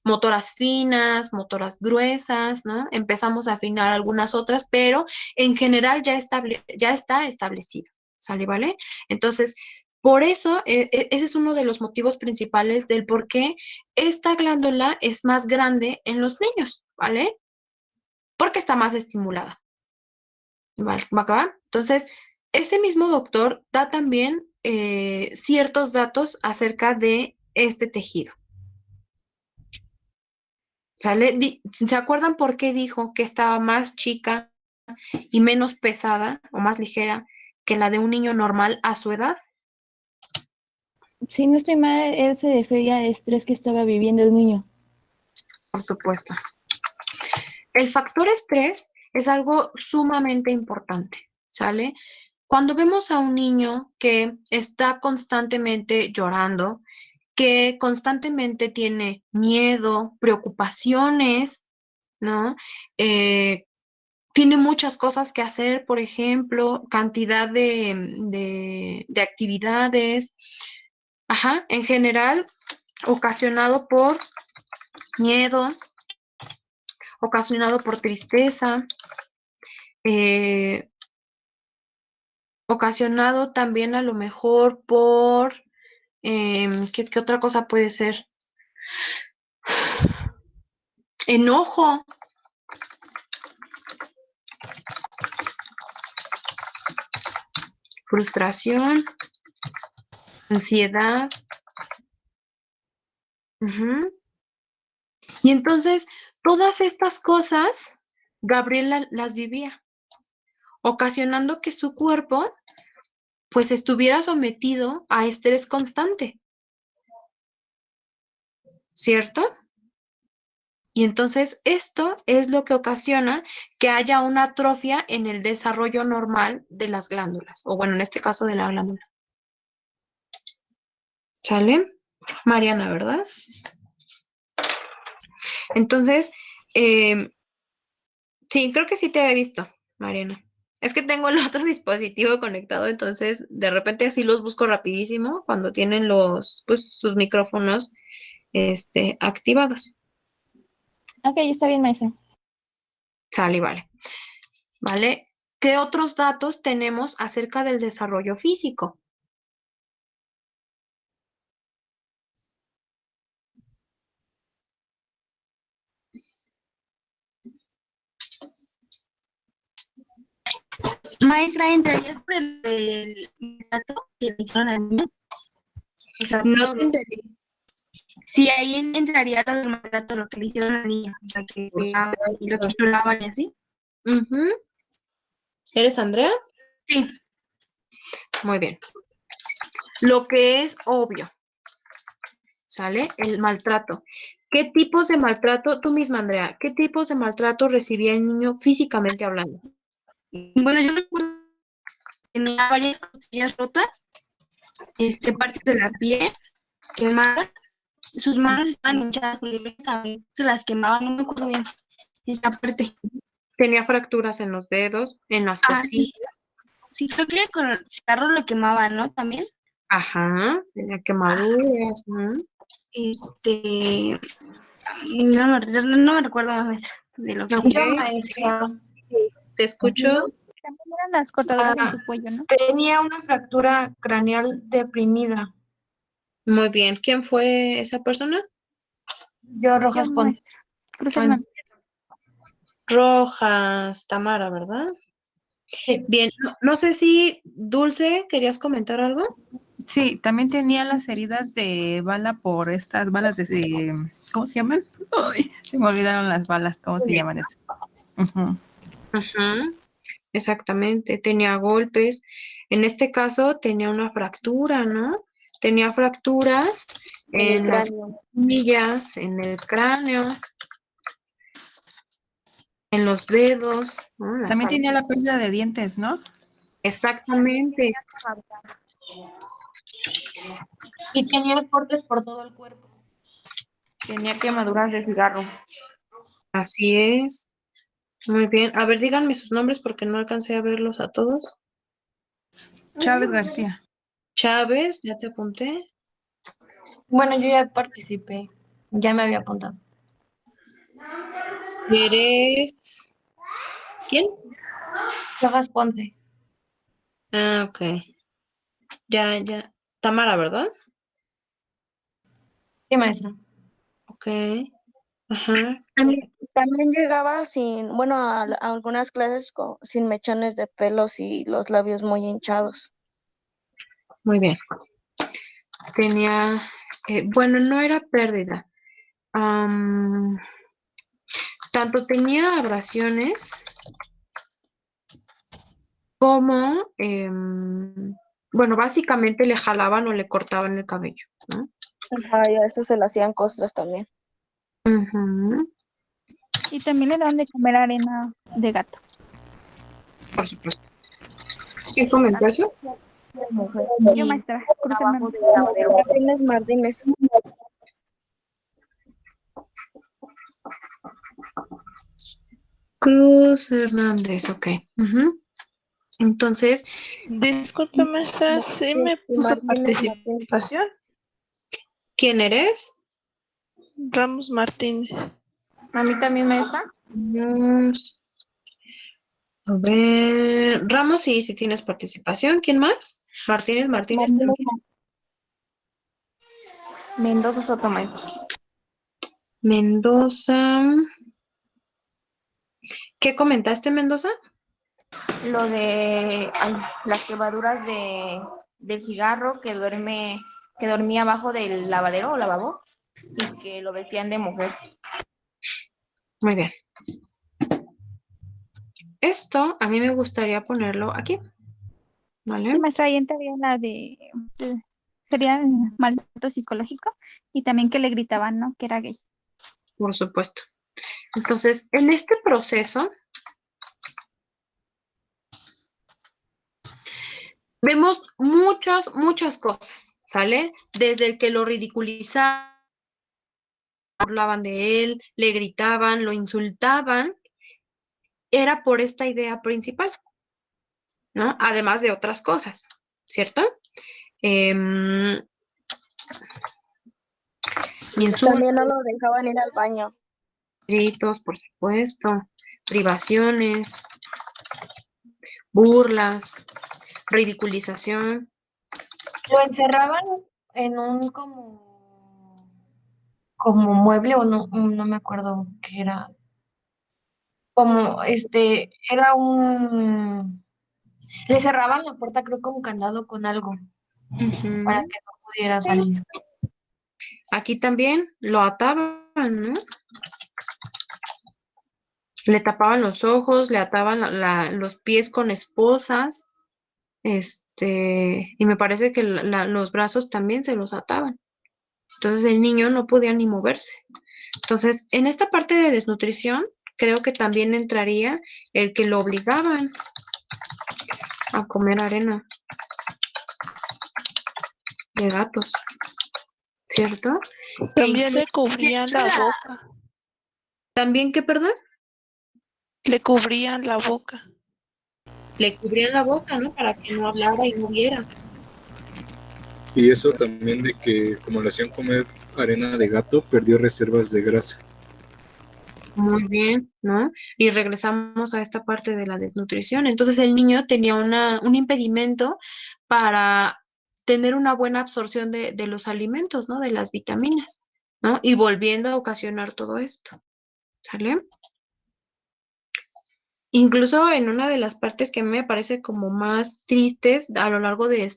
motoras finas, motoras gruesas, ¿no? Empezamos a afinar algunas otras, pero en general ya está establecido, ¿sale, vale? Entonces, por eso, ese es uno de los motivos principales del por qué esta glándula es más grande en los niños, ¿vale? Porque está más estimulada, ¿vale? ¿Va a acabar? Entonces, ese mismo doctor da también ciertos datos acerca de este tejido, ¿sale? ¿Se acuerdan por qué dijo que estaba más chica y menos pesada o más ligera que la de un niño normal a su edad? Si no estoy mal, él se refería al estrés que estaba viviendo el niño. Por supuesto. El factor estrés es algo sumamente importante, ¿sale? Cuando vemos a un niño que está constantemente llorando, que constantemente tiene miedo, preocupaciones, ¿no? Tiene muchas cosas que hacer, por ejemplo, cantidad de actividades, ajá, en general, ocasionado por miedo, ocasionado por tristeza, eh, ocasionado también a lo mejor por, ¿qué otra cosa puede ser? Enojo, frustración, ansiedad. Ujú. Y entonces, todas estas cosas, Gabriela las vivía, ocasionando que su cuerpo pues estuviera sometido a estrés constante, ¿cierto? Y entonces esto es lo que ocasiona que haya una atrofia en el desarrollo normal de las glándulas, o bueno, en este caso de la glándula. ¿Sale? Mariana, ¿verdad? Entonces, sí, creo que sí te había visto, Mariana. Es que tengo el otro dispositivo conectado, entonces de repente así los busco rapidísimo cuando tienen pues, sus micrófonos, activados. Ok, está bien, maestra. Sale, y vale. ¿Vale? ¿Qué otros datos tenemos acerca del desarrollo físico? Maestra, ¿entraría sobre el dato que le hicieron al niño? O sea, No te entendí. si ahí entraría lo del maltrato, lo que le hicieron al niño, o sea, que pegaban y lo torturaban y así. Ujú. ¿Eres Andrea? Sí. Muy bien. Lo que es obvio, ¿sale? El maltrato. ¿Qué tipos de maltrato, tú misma, Andrea, qué tipos de maltrato recibía el niño físicamente hablando? Bueno, yo recuerdo que tenía varias costillas rotas, partes de la piel quemadas, sus manos estaban hinchadas porque también se las quemaban, no me acuerdo bien si esa parte. Tenía fracturas en los dedos, en las Ah, sí, costillas. sí, creo que con el cigarro lo quemaban, ¿no? También. Ajá, tenía quemaduras, ¿no? No me recuerdo más, maestra, de lo que... Ok, Yo, maestra, te escucho. También eran las cortaduras en su cuello, ¿no? tenía una fractura craneal deprimida. Muy bien. ¿Quién fue esa persona? Yo, Yo, Rojas Ponce. maestra. Cruz Ay, Hernández. Rojas, Tamara, ¿verdad? Sí. Bien, no sé si Dulce, ¿querías comentar algo? Sí, también tenía las heridas de bala por estas balas ¿cómo se llaman? Ay, se me olvidaron las balas, ¿cómo se llaman esas? Ujú. Ajá, exactamente, tenía golpes. En este caso tenía una fractura, ¿no? Tenía fracturas en las costillas, en el cráneo, en los dedos, ¿no? En las También tenía la pérdida de dientes, ¿no? Exactamente. Y tenía cortes por todo el cuerpo. Tenía quemaduras de cigarro. Así es. Muy bien. A ver, díganme sus nombres porque no alcancé a verlos a todos. Chávez García. Chávez, ya te apunté. Bueno, yo ya participé. Ya me había apuntado. ¿Eres quién? Rojas Ponce. Ah, ok. Ya. Tamara, ¿verdad? Sí, maestra. Ok. Ajá. También llegaba sin, bueno, a algunas clases sin mechones de pelos y los labios muy hinchados. Muy bien. Tenía, bueno, no era pérdida. Am, tanto tenía abrasiones como, bueno, básicamente le jalaban o le cortaban el cabello, ¿no? Ajá, y a eso se le hacían costras también. Ujú, Y también le daban de comer arena de gato. por supuesto. ¿Quién comentó eso? Yo, maestra, cruce el nombre. Martínez Martínez. Cruz Hernández, ok. Ujú. Entonces, Disculpe, maestra, sí me puso Martínez Martínez. participación. ¿quién eres? Ramos Martínez. A mí también, maestra. Vamos a ver. Ramos, sí tienes participación. ¿Quién más? Martínez Martínez. también. Mendoza Soto, maestra. Mendoza. ¿Qué comentaste, Mendoza? Lo de las quemaduras del cigarro que dormía abajo del lavadero o lavabo y que lo vestían de mujer. Muy bien. Esto a mí me gustaría ponerlo aquí, ¿vale? Sí, maestra, ahí entraría la sería maltrato psicológico y también que le gritaban, ¿no? Que era gay. Por supuesto. Entonces, en este proceso vemos muchas cosas, ¿sale? Desde el que lo ridiculizaban, hablaban de él, le gritaban, lo insultaban, era por esta idea principal, ¿no? Además de otras cosas, ¿cierto? Em, También no insultos, lo dejaban ir al baño. gritos, por supuesto, privaciones, burlas, ridiculización. Lo encerraban en un como mueble o no, no me acuerdo qué era. Como era le cerraban la puerta creo con candado con algo para Ujú. que no pudiera salir. Aquí también lo ataban, ¿no? Le tapaban los ojos, le ataban los pies con esposas, y me parece que los brazos también se los ataban. Entonces el niño no podía ni moverse. Entonces, en esta parte de desnutrición, creo que también entraría el que lo obligaban a comer arena de gatos, ¿cierto? También le cubrían la boca. ¿También qué, perdón? Le cubrían la boca. Le cubrían la boca, ¿no? Para que no hablara y no viera. Y eso también de que como le hacían comer arena de gato, perdió reservas de grasa. Muy bien, ¿no? Y regresamos a esta parte de la desnutrición. Entonces el niño tenía un impedimento para tener una buena absorción de los alimentos, ¿no? De las vitaminas, ¿no? Y volviendo a ocasionar todo esto, ¿sale? Incluso en una de las partes que a mí me parece como más tristes a lo largo de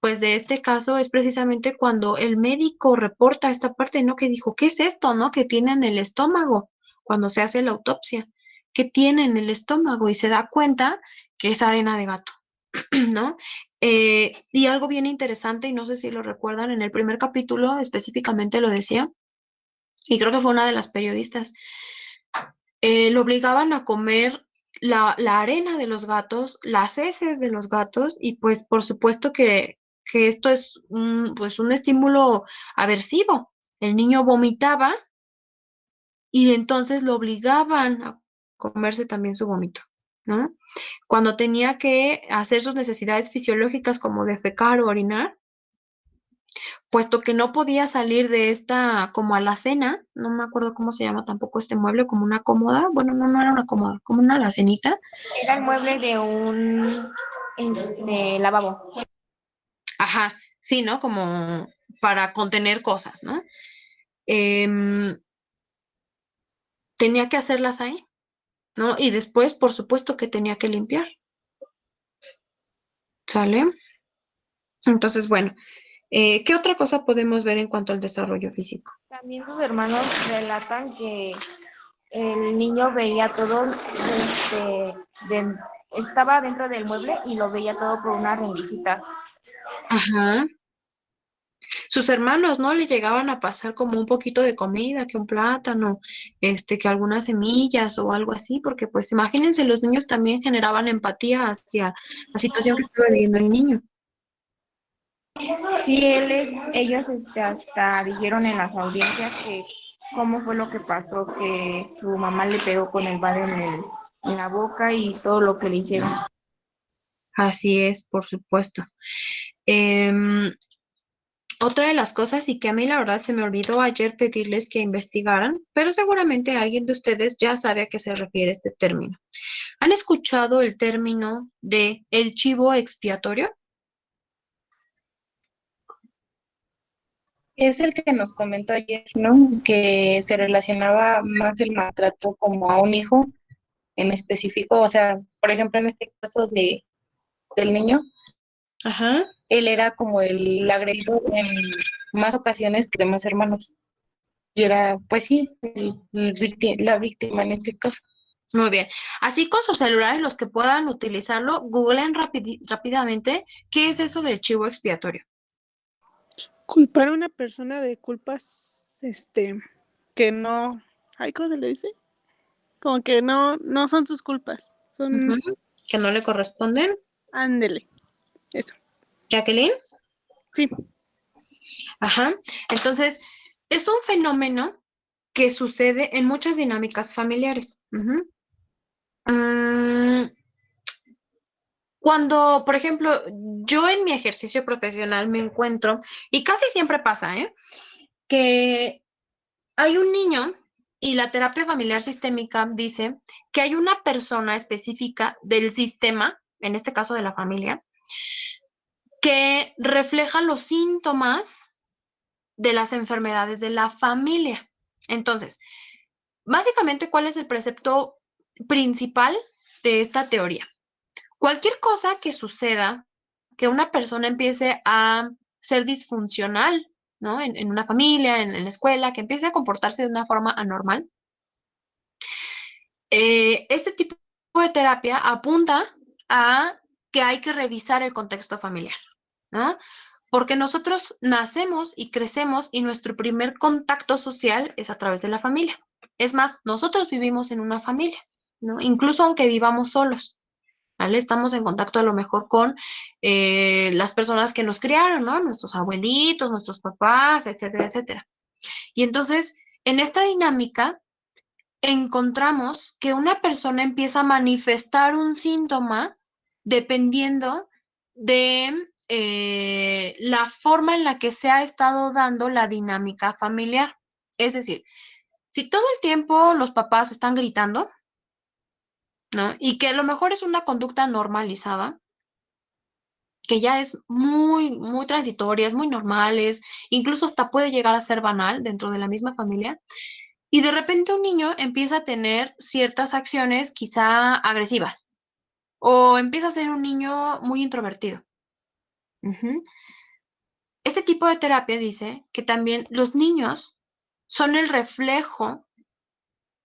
pues de este caso es precisamente cuando el médico reporta esta parte, ¿no? Que dijo, ¿qué es esto, no? Que tiene en el estómago cuando se hace la autopsia. ¿Qué tiene en el estómago? Y se da cuenta que es arena de gato, ¿no? Y algo bien interesante, y no sé si lo recuerdan, en el primer capítulo específicamente lo decía, y creo que fue una de las periodistas lo obligaban a comer la arena de los gatos, las heces de los gatos, y pues por supuesto que esto es pues un estímulo aversivo. El niño vomitaba y entonces lo obligaban a comerse también su vómito, ¿no? Cuando tenía que hacer sus necesidades fisiológicas como defecar o orinar, puesto que no podía salir de esta como alacena, no me acuerdo cómo se llama tampoco este mueble, como una cómoda, bueno, no era una cómoda, como una alacenita. Era el mueble de un lavabo. Ajá, sí, ¿no? Como para contener cosas, ¿no? Em, tenía que hacerlas ahí, ¿no? Y después, por supuesto que tenía que limpiar, ¿sale? Entonces, bueno, ¿qué otra cosa podemos ver en cuanto al desarrollo físico? También sus hermanos relatan que el niño veía todo, estaba dentro del mueble y lo veía todo por una rendijita. Ajá. Sus hermanos, ¿no? Le llegaban a pasar como un poquito de comida, que un plátano, que algunas semillas o algo así, porque pues imagínense, los niños también generaban empatía hacia la situación que estaba viviendo el niño. Sí, ellos hasta dijeron en las audiencias que cómo fue lo que pasó, que su mamá le pegó con el balde en la boca y todo lo que le hicieron. Así es, por supuesto. Em, Otra de las cosas, y que a mí la verdad se me olvidó ayer pedirles que investigaran, pero seguramente alguien de ustedes ya sabe a qué se refiere este término. ¿Han escuchado el término de el chivo expiatorio? Es el que nos comentó ayer, ¿no? Que se relacionaba más el maltrato como a un hijo en específico, o sea, por ejemplo, en este caso del niño, Ajá. él era como el agredido en más ocasiones que demás hermanos. Y era, pues sí, la víctima en este caso. Muy bien. Así con sus celulares, los que puedan utilizarlo, googleen rápidamente qué es eso del chivo expiatorio. Culpar a una persona de culpas, que no, ay, ¿cómo se le dice? Como que no son sus culpas, son, Ujú. Que no le corresponden. ándele, eso. Jacqueline. Sí. Ajá. Entonces, es un fenómeno que sucede en muchas dinámicas familiares. Ujú. Mm, Cuando, por ejemplo, yo en mi ejercicio profesional me encuentro, y casi siempre pasa, que hay un niño y la terapia familiar sistémica dice que hay una persona específica del sistema, en este caso de la familia, que refleja los síntomas de las enfermedades de la familia. Entonces, básicamente, ¿cuál es el precepto principal de esta teoría? Cualquier cosa que suceda, que una persona empiece a ser disfuncional, ¿no? En una familia, en la escuela, que empiece a comportarse de una forma anormal, este tipo de terapia apunta a que hay que revisar el contexto familiar, ¿no? Porque nosotros nacemos y crecemos y nuestro primer contacto social es a través de la familia. Es más, nosotros vivimos en una familia, ¿no? Incluso aunque vivamos solos, ¿vale? Estamos en contacto a lo mejor con las personas que nos criaron, ¿no? Nuestros abuelitos, nuestros papás, etcétera, etcétera. Y entonces, en esta dinámica, encontramos que una persona empieza a manifestar un síntoma dependiendo de la forma en la que se ha estado dando la dinámica familiar. Es decir, si todo el tiempo los papás están gritando, ¿no? Y que a lo mejor es una conducta normalizada, que ya es muy transitoria, es muy normal, incluso hasta puede llegar a ser banal dentro de la misma familia. Y de repente un niño empieza a tener ciertas acciones quizá agresivas o empieza a ser un niño muy introvertido. Ujú. Este tipo de terapia dice que también los niños son el reflejo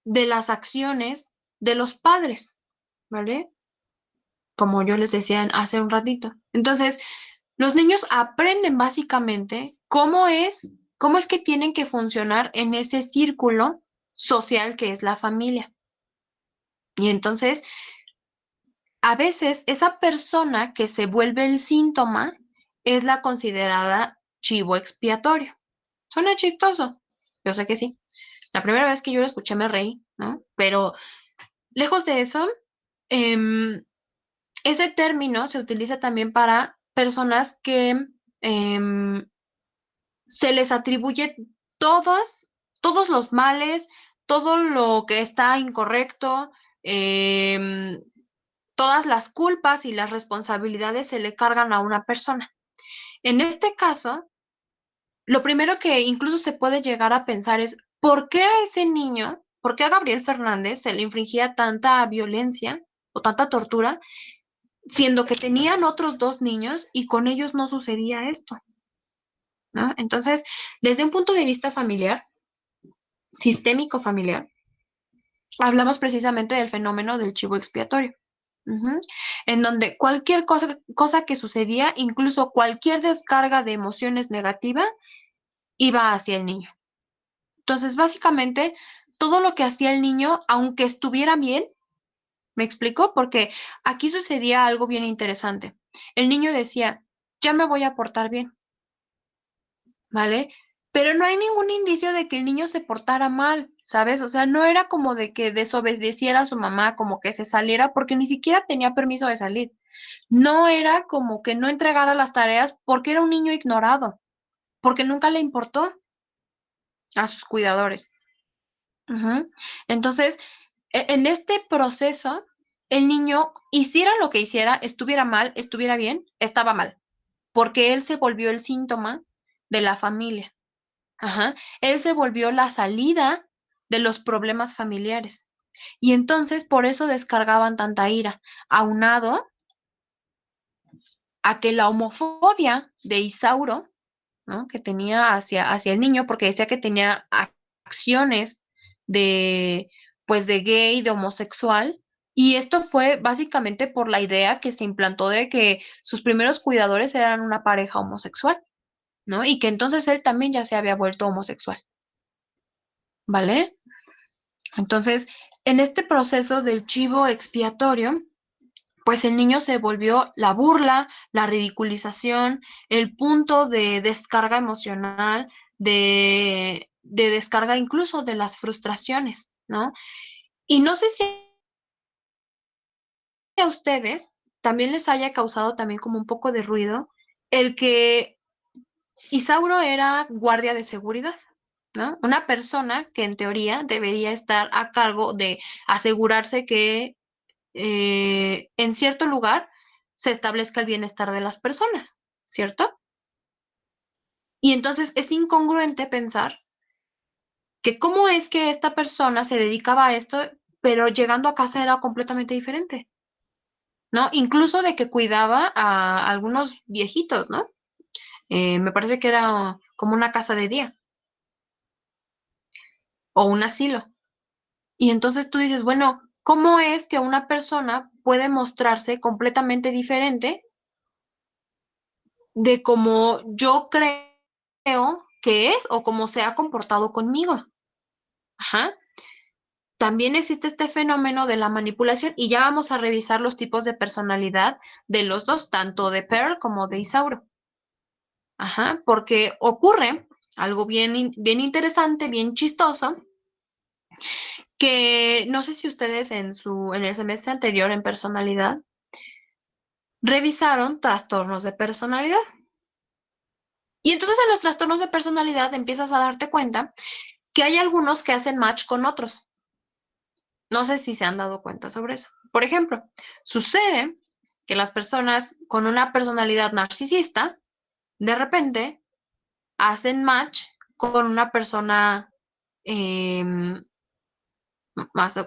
de las acciones de los padres, ¿vale? Como yo les decía hace un ratito. Entonces, los niños aprenden básicamente cómo es que tienen que funcionar en ese círculo social que es la familia. Y entonces, a veces esa persona que se vuelve el síntoma es la considerada chivo expiatorio. Suena chistoso, yo sé que sí, La primera vez que yo lo escuché me reí, ¿no? Pero lejos de eso, em, ese término se utiliza también para personas que em, se les atribuye todos, todos los males, todo lo que está incorrecto, em, todas las culpas y las responsabilidades se le cargan a una persona. En este caso, lo primero que incluso se puede llegar a pensar es, ¿por qué a ese niño, por qué a Gabriel Fernández se le infringía tanta violencia o tanta tortura, siendo que tenían otros dos niños y con ellos no sucedía esto? ¿No? Entonces, desde un punto de vista familiar, sistémico familiar, hablamos precisamente del fenómeno del chivo expiatorio. Ujú. En donde cualquier cosa que sucedía, incluso cualquier descarga de emociones negativa, iba hacia el niño. Entonces, básicamente, todo lo que hacía el niño, aunque estuviera bien, ¿me explico? Porque aquí sucedía algo bien interesante. El niño decía, ya me voy a portar bien, ¿vale? Pero no hay ningún indicio de que el niño se portara mal, ¿sabes? O sea, no era como de que desobedeciera a su mamá, como que se saliera, porque ni siquiera tenía permiso de salir. No era como que no entregara las tareas porque era un niño ignorado, porque nunca le importó a sus cuidadores. Ujú. Entonces, en este proceso, el niño hiciera lo que hiciera, estuviera mal, estuviera bien, estaba mal, porque él se volvió el síntoma de la familia. Ajá. Él se volvió la salida de los problemas familiares. Y entonces por eso descargaban tanta ira, aunado a que la homofobia de Isauro, ¿no? Que tenía hacia el niño, porque decía que tenía acciones de, pues, de gay, de homosexual, y esto fue básicamente por la idea que se implantó de que sus primeros cuidadores eran una pareja homosexual, ¿no? Y que entonces él también ya se había vuelto homosexual, ¿vale? Entonces, en este proceso del chivo expiatorio, pues el niño se volvió la burla, la ridiculización, el punto de descarga emocional, de descarga incluso de las frustraciones, ¿no? Y no sé si a ustedes también les haya causado también como un poco de ruido el que Isauro era guardia de seguridad, ¿no? Una persona que en teoría debería estar a cargo de asegurarse que en cierto lugar se establezca el bienestar de las personas, ¿cierto? Y entonces es incongruente pensar que cómo es que esta persona se dedicaba a esto, pero llegando a casa era completamente diferente, ¿no? Incluso de que cuidaba a algunos viejitos, ¿no? Me parece que era como una casa de día o un asilo. Y entonces tú dices, bueno, ¿cómo es que una persona puede mostrarse completamente diferente de cómo yo creo que es o cómo se ha comportado conmigo? Ajá. También existe este fenómeno de la manipulación y ya vamos a revisar los tipos de personalidad de los dos, tanto de Pearl como de Isauro. Ajá, porque ocurre algo bien interesante, bien chistoso, que no sé si ustedes en el semestre anterior en personalidad revisaron trastornos de personalidad. Y entonces en los trastornos de personalidad empiezas a darte cuenta que hay algunos que hacen match con otros. No sé si se han dado cuenta sobre eso. Por ejemplo, sucede que las personas con una personalidad narcisista de repente hacen match con una persona em,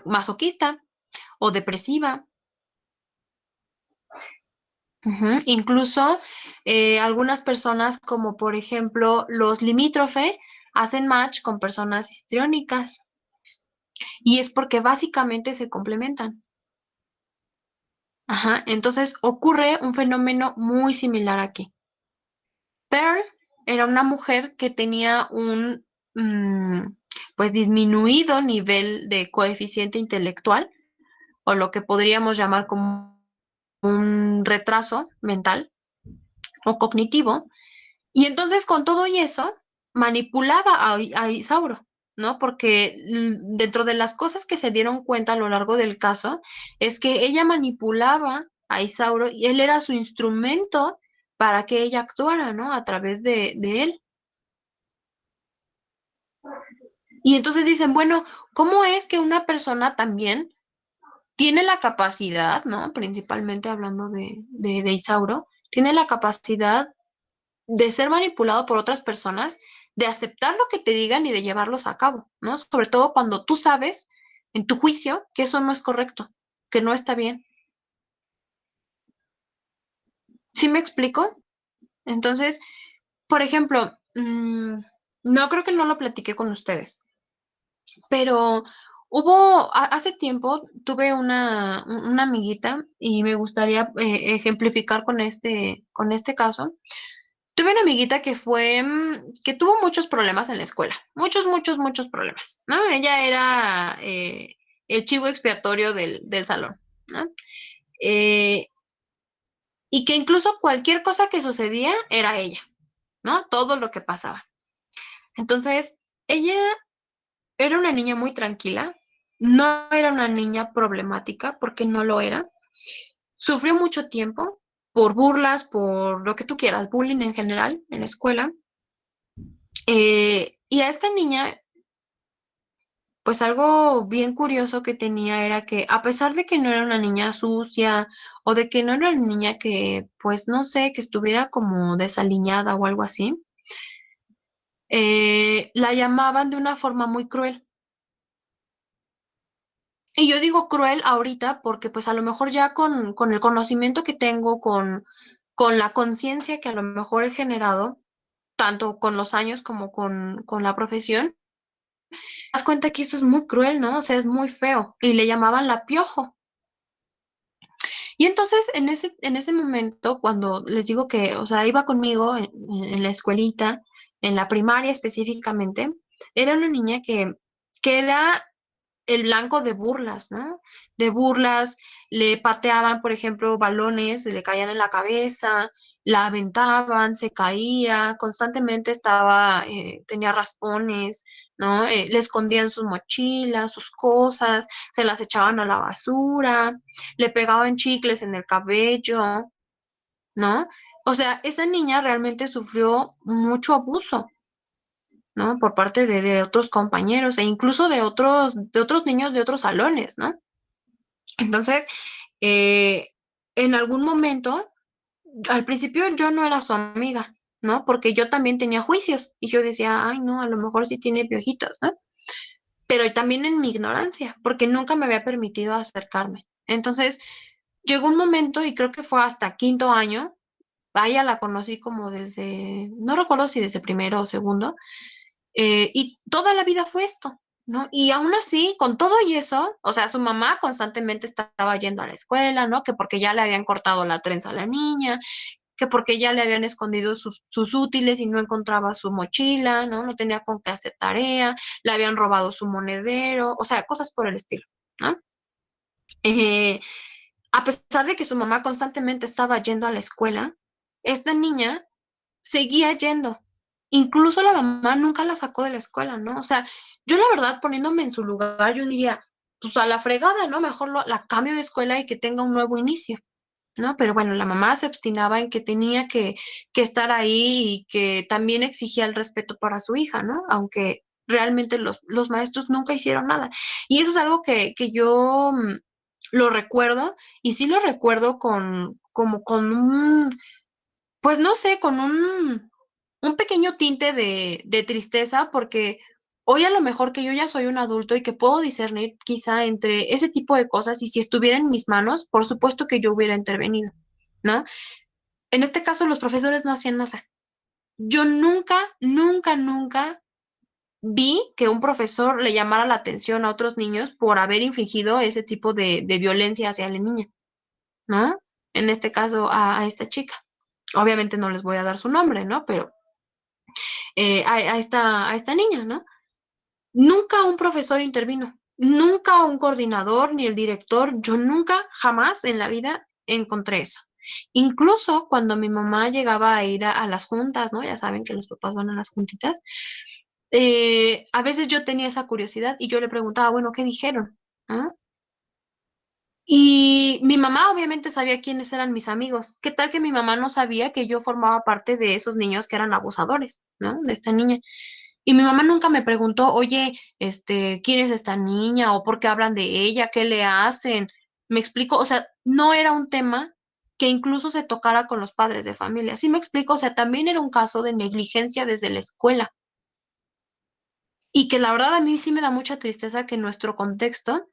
masoquista o depresiva. Ujú. Incluso algunas personas, como por ejemplo los limítrofe, hacen match con personas histriónicas. Y es porque básicamente se complementan. Ajá, entonces ocurre un fenómeno muy similar aquí. Pearl era una mujer que tenía un pues disminuido nivel de coeficiente intelectual, o lo que podríamos llamar como un retraso mental o cognitivo, y entonces con todo y eso manipulaba a Isauro. ¿no? Porque dentro de las cosas que se dieron cuenta a lo largo del caso es que ella manipulaba a Isauro y él era su instrumento para que ella actuara, ¿no? A través de él. Y entonces dicen, bueno, ¿cómo es que una persona también tiene la capacidad, ¿no? Principalmente hablando de Isauro, tiene la capacidad de ser manipulado por otras personas, de aceptar lo que te digan y de llevarlos a cabo, ¿no? Sobre todo cuando tú sabes en tu juicio que eso no es correcto, que no está bien. ¿Sí me explico? Entonces, por ejemplo, no creo que no lo platiqué con ustedes, pero hace tiempo tuve una amiguita y me gustaría ejemplificar con este caso. Tuve una amiguita que tuvo muchos problemas en la escuela, muchos problemas, ¿no? Ella era el chivo expiatorio del salón, ¿no? Eh, y que incluso cualquier cosa que sucedía era ella, ¿no? Todo lo que pasaba. Entonces, ella era una niña muy tranquila, no era una niña problemática porque no lo era. Sufrió mucho tiempo por burlas, por lo que tú quieras, bullying en general en la escuela. Y a esta niña, pues algo bien curioso que tenía era que a pesar de que no era una niña sucia o de que no era una niña que, pues no sé, que estuviera como desaliñada o algo así, la llamaban de una forma muy cruel. Y yo digo cruel ahorita porque pues a lo mejor ya con el conocimiento que tengo, con la conciencia que a lo mejor he generado, tanto con los años como con la profesión, das cuenta que esto es muy cruel, ¿no? O sea, es muy feo. Y le llamaban la piojo. Y entonces, en ese momento, cuando les digo que, o sea, iba conmigo en la escuelita, en la primaria específicamente, era una niña que era el blanco de burlas, ¿no? De burlas, le pateaban, por ejemplo, balones, le caían en la cabeza, la aventaban, se caía, constantemente tenía raspones, ¿no? Le escondían sus mochilas, sus cosas, se las echaban a la basura, le pegaban chicles en el cabello, ¿no? O sea, esa niña realmente sufrió mucho abuso, ¿no? Por parte de otros compañeros e incluso de otros niños de otros salones, ¿no? Entonces, eh, en algún momento, al principio yo no era su amiga, ¿no? Porque yo también tenía juicios y yo decía, ay, no, a lo mejor sí tiene piojitos, ¿no? Pero también en mi ignorancia, porque nunca me había permitido acercarme. Entonces, llegó un momento y creo que fue hasta quinto año, vaya, la conocí como desde, no recuerdo si desde primero o segundo, y toda la vida fue esto, ¿no? Y aún así, con todo y eso, o sea, su mamá constantemente estaba yendo a la escuela, ¿no? Que porque ya le habían cortado la trenza a la niña, que porque ya le habían escondido sus útiles y no encontraba su mochila, ¿no? No tenía con qué hacer tarea, le habían robado su monedero, o sea, cosas por el estilo, ¿no? Eh, a pesar de que su mamá constantemente estaba yendo a la escuela, esta niña seguía yendo. Incluso la mamá nunca la sacó de la escuela, ¿no? O sea, yo la verdad poniéndome en su lugar, yo diría, pues a la fregada, ¿no? Mejor la cambio de escuela y que tenga un nuevo inicio, ¿no? Pero bueno, la mamá se obstinaba en que tenía que estar ahí y que también exigía el respeto para su hija, ¿no? Aunque realmente los maestros nunca hicieron nada. Y eso es algo que yo lo recuerdo y sí lo recuerdo como con pues no sé, con un pequeño tinte de tristeza, porque hoy a lo mejor que yo ya soy un adulto y que puedo discernir quizá entre ese tipo de cosas y si estuviera en mis manos, por supuesto que yo hubiera intervenido, ¿no? En este caso, los profesores no hacían nada. Yo nunca vi que un profesor le llamara la atención a otros niños por haber infligido ese tipo de violencia hacia la niña, ¿no? En este caso, a esta chica. Obviamente no les voy a dar su nombre, ¿no? Pero a esta niña, ¿no? Nunca un profesor intervino, nunca un coordinador ni el director, yo nunca, jamás en la vida encontré eso. Incluso cuando mi mamá llegaba a ir a las juntas, ¿no? Ya saben que los papás van a las juntitas. a veces yo tenía esa curiosidad y yo le preguntaba, bueno, ¿qué dijeron? ¿Ah? Y mi mamá obviamente sabía quiénes eran mis amigos. ¿Qué tal que mi mamá no sabía que yo formaba parte de esos niños que eran abusadores, ¿no? De esta niña. Y mi mamá nunca me preguntó, oye, ¿quién es esta niña? ¿O por qué hablan de ella? ¿Qué le hacen? Me explico, o sea, no era un tema que incluso se tocara con los padres de familia. Sí me explico, o sea, también era un caso de negligencia desde la escuela. Y que la verdad a mí sí me da mucha tristeza que en nuestro contexto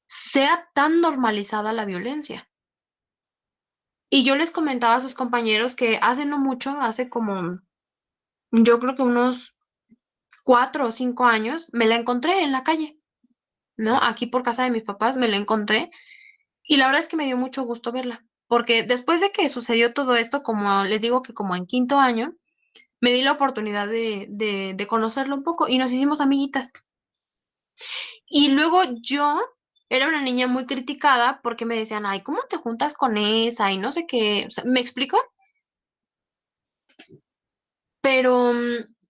sea tan normalizada la violencia. Y yo les comentaba a sus compañeros que hace no mucho, hace como, yo creo que unos 4 o 5 años, me la encontré en la calle, ¿no? Aquí por casa de mis papás me la encontré y la verdad es que me dio mucho gusto verla, porque después de que sucedió todo esto, como les digo que como en quinto año, me di la oportunidad de conocerla un poco y nos hicimos amiguitas. Y luego yo era una niña muy criticada porque me decían, ay, ¿cómo te juntas con esa? Y no sé qué, o sea, ¿me explico? Pero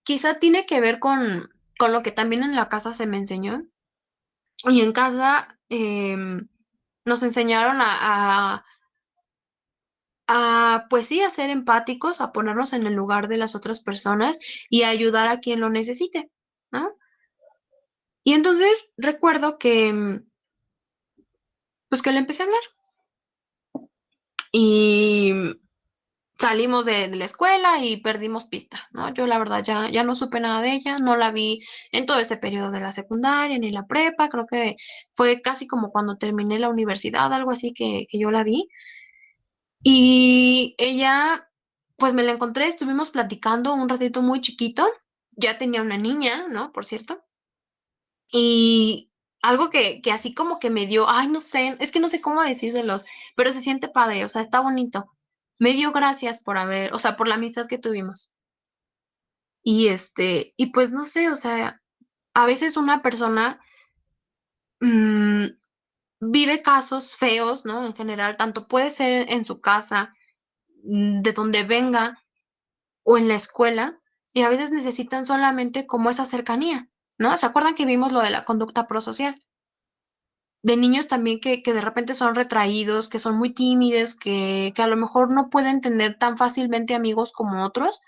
quizá tiene que ver con lo que también en la casa se me enseñó. Y en casa nos enseñaron pues sí, a ser empáticos, a ponernos en el lugar de las otras personas y a ayudar a quien lo necesite, ¿no? Y entonces recuerdo que, pues que le empecé a hablar y salimos de la escuela y perdimos pista, ¿no? Yo la verdad ya no supe nada de ella, no la vi en todo ese periodo de la secundaria ni la prepa, creo que fue casi como cuando terminé la universidad, algo así que yo la vi. Y ella, pues me la encontré, estuvimos platicando un ratito muy chiquito, ya tenía una niña, ¿no? Por cierto. Y algo que así como que me dio, ay, no sé, es que no sé cómo decírselos, pero se siente padre, o sea, está bonito. Me dio gracias por haber, o sea, por la amistad que tuvimos. Y pues no sé, o sea, a veces una persona mm, vive casos feos, ¿no? En general, tanto puede ser en su casa, de donde venga, o en la escuela, y a veces necesitan solamente como esa cercanía, ¿no? ¿Se acuerdan que vimos lo de la conducta prosocial? De niños también que de repente son retraídos, que son muy tímidos, que a lo mejor no pueden tener tan fácilmente amigos como otros.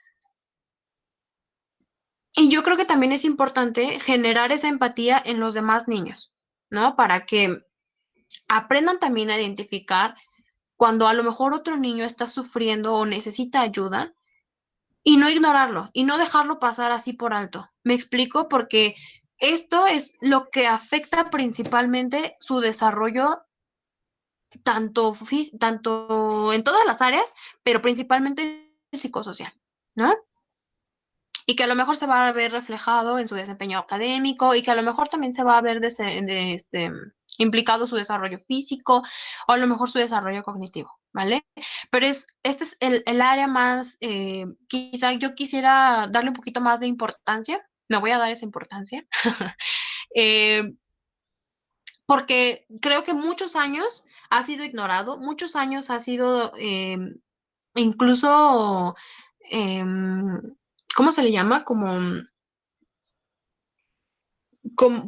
Y yo creo que también es importante generar esa empatía en los demás niños, ¿no? Para que aprendan también a identificar cuando a lo mejor otro niño está sufriendo o necesita ayuda y no ignorarlo y no dejarlo pasar así por alto. Me explico porque esto es lo que afecta principalmente su desarrollo tanto en todas las áreas, pero principalmente el psicosocial, ¿no? Y que a lo mejor se va a ver reflejado en su desempeño académico y que a lo mejor también se va a ver implicado su desarrollo físico o a lo mejor su desarrollo cognitivo, ¿vale? Pero este es el área más, quizá yo quisiera darle un poquito más de importancia, me voy a dar esa importancia, eh, porque creo que muchos años ha sido ignorado, muchos años ha sido incluso, em, ¿cómo se le llama?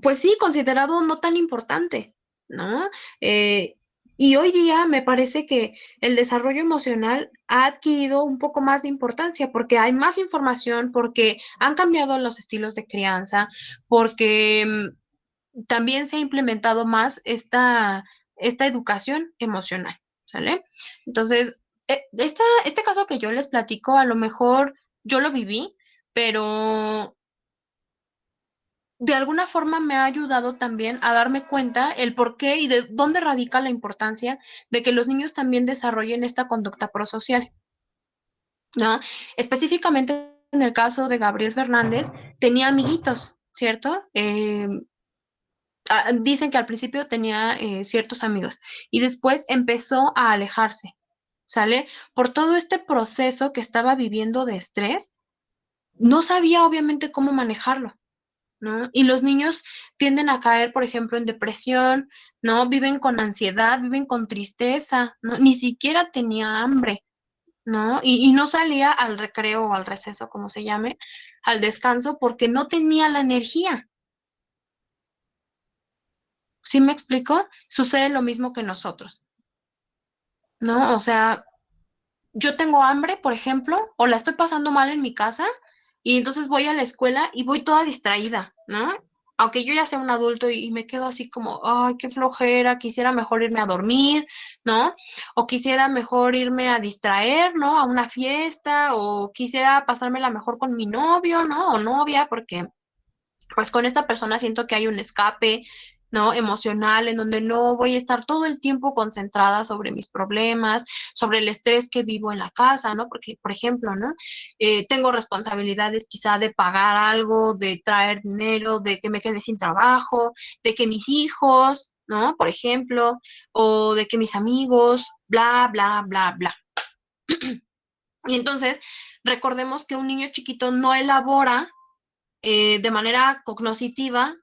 Pues sí, considerado no tan importante, ¿no? Eh, y hoy día me parece que el desarrollo emocional ha adquirido un poco más de importancia porque hay más información, porque han cambiado los estilos de crianza, porque también se ha implementado más esta educación emocional, ¿sale? Entonces, este caso que yo les platico, a lo mejor yo lo viví, pero de alguna forma me ha ayudado también a darme cuenta el por qué y de dónde radica la importancia de que los niños también desarrollen esta conducta prosocial, ¿no? Específicamente en el caso de Gabriel Fernández, tenía amiguitos, ¿cierto? Dicen que al principio tenía ciertos amigos y después empezó a alejarse, ¿sale? Por todo este proceso que estaba viviendo de estrés, no sabía obviamente cómo manejarlo, ¿no? Y los niños tienden a caer, por ejemplo, en depresión, ¿no? Viven con ansiedad, viven con tristeza, ¿no? Ni siquiera tenía hambre. ¿no? Y no salía al recreo o al receso, como se llame, al descanso, porque no tenía la energía. ¿Sí me explico? Sucede lo mismo que nosotros, ¿no? O sea, yo tengo hambre, por ejemplo, o la estoy pasando mal en mi casa, y entonces voy a la escuela y voy toda distraída, ¿no? Aunque yo ya sea un adulto y me quedo así como, ay, qué flojera, quisiera mejor irme a dormir, ¿no? O quisiera mejor irme a distraer, ¿no? A una fiesta, o quisiera pasármela mejor con mi novio, ¿no? O novia, porque pues con esta persona siento que hay un escape, ¿no? Emocional, en donde no voy a estar todo el tiempo concentrada sobre mis problemas, sobre el estrés que vivo en la casa, ¿no? Porque, por ejemplo, ¿no? Tengo responsabilidades quizá de pagar algo, de traer dinero, de que me quede sin trabajo, de que mis hijos, ¿no? Por ejemplo, o de que mis amigos, bla, bla, bla, bla. Y entonces, recordemos que un niño chiquito no elabora de manera cognoscitiva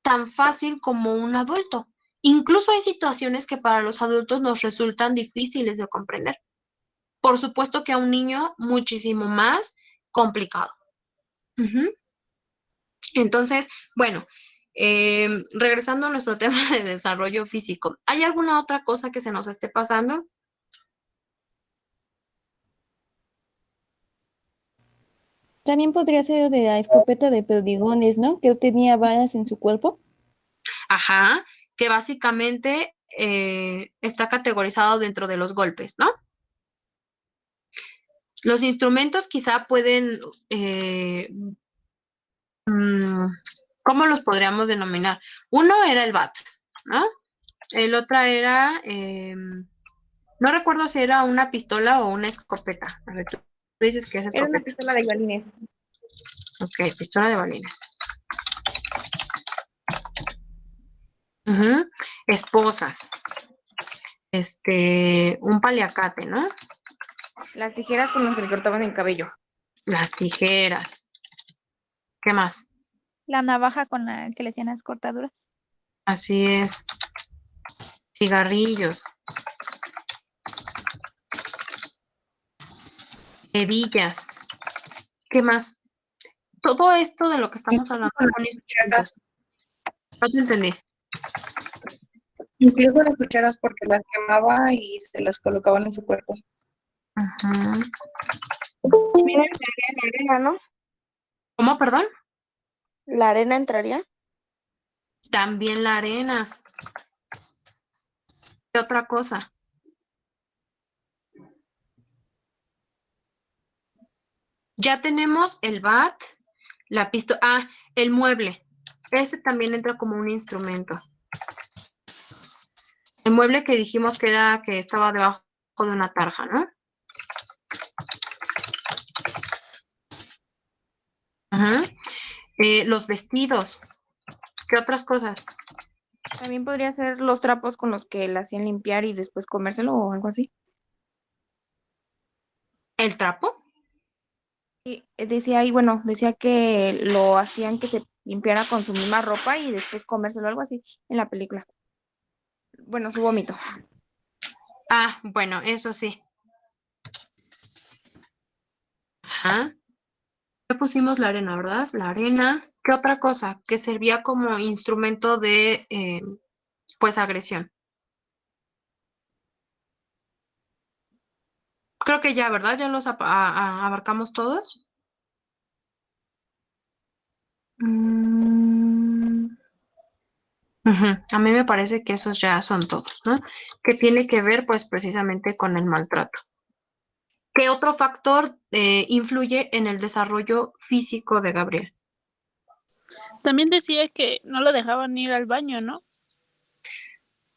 tan fácil como un adulto. Incluso hay situaciones que para los adultos nos resultan difíciles de comprender. Por supuesto que a un niño muchísimo más complicado. Ujú. Entonces, bueno, regresando a nuestro tema de desarrollo físico, ¿hay alguna otra cosa que se nos esté pasando? También podría ser de la escopeta de perdigones, ¿no? Que tenía balas en su cuerpo. Ajá, que básicamente está categorizado dentro de los golpes, ¿no? Los instrumentos quizá pueden, ¿cómo los podríamos denominar? Uno era el bat, ¿no? El otro era, no recuerdo si era una pistola o una escopeta. A ver, tú dices que es Era una escopeta. pistola de balines. Ok, pistola de balines. Ujú. Esposas. Un paliacate, ¿no? Las tijeras con las que le cortaban el cabello. Las tijeras. ¿Qué más? La navaja con la que le hacían las cortaduras. Así es. Cigarrillos. Hebillas. ¿Qué más? Todo esto de lo que estamos hablando son instrumentos. No te entendí. Incluso las cucharas porque las quemaba y se las colocaban en su cuerpo. Ajá. También entraría la arena, ¿no? ¿Cómo, perdón? ¿La arena entraría? También la arena. ¿Qué otra cosa? Ya tenemos el bat, la pistola. Ah, el mueble. Ese también entra como un instrumento. El mueble que dijimos que era que estaba debajo de una tarja, ¿no? Ajá. Los vestidos. ¿Qué otras cosas? También podría ser los trapos con los que la hacían limpiar y después comérselo o algo así. ¿El trapo? Y decía ahí, bueno, decía que lo hacían que se limpiara con su misma ropa y después comérselo, algo así, en la película. Bueno, su vómito. Ah, bueno, eso sí. Ajá. Ya pusimos la arena, ¿verdad? La arena. ¿Qué otra cosa? Que servía como instrumento de, pues, agresión. Creo que ya, ¿verdad? Ya los abarcamos todos. Mm, ujú. A mí me parece que esos ya son todos, ¿no? Que tiene que ver, pues, precisamente con el maltrato. ¿Qué otro factor influye en el desarrollo físico de Gabriel? También decía que no lo dejaban ir al baño, ¿no?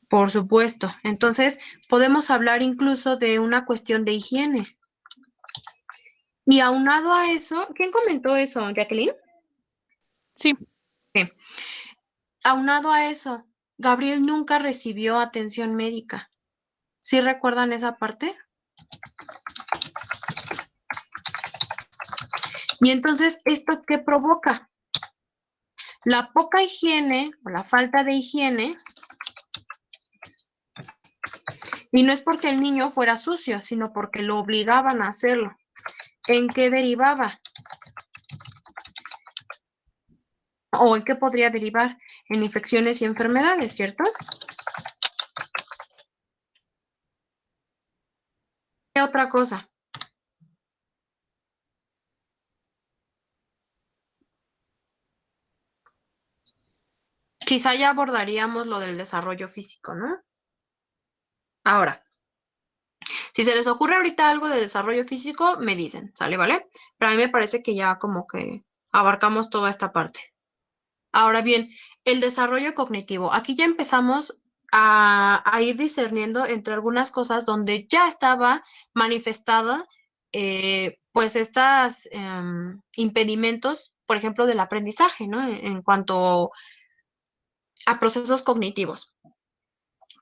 Por supuesto. Entonces, podemos hablar incluso de una cuestión de higiene. Y aunado a eso, ¿quién comentó eso, Jacqueline? Sí. Sí. Aunado a eso, Gabriel nunca recibió atención médica. ¿Sí recuerdan esa parte? Y entonces, ¿esto qué provoca? La poca higiene o la falta de higiene Y no es porque el niño fuera sucio, sino porque lo obligaban a hacerlo. ¿En qué derivaba? ¿O en qué podría derivar? En infecciones y enfermedades, ¿cierto? ¿Qué otra cosa? Quizá ya abordaríamos lo del desarrollo físico, ¿no? Ahora, si se les ocurre ahorita algo de desarrollo físico, me dicen, ¿sale, vale? Pero a mí me parece que ya como que abarcamos toda esta parte. Ahora bien, el desarrollo cognitivo. Aquí ya empezamos a ir discerniendo entre algunas cosas donde ya estaba manifestada, pues, estas impedimentos, por ejemplo, del aprendizaje, ¿no? En cuanto a procesos cognitivos.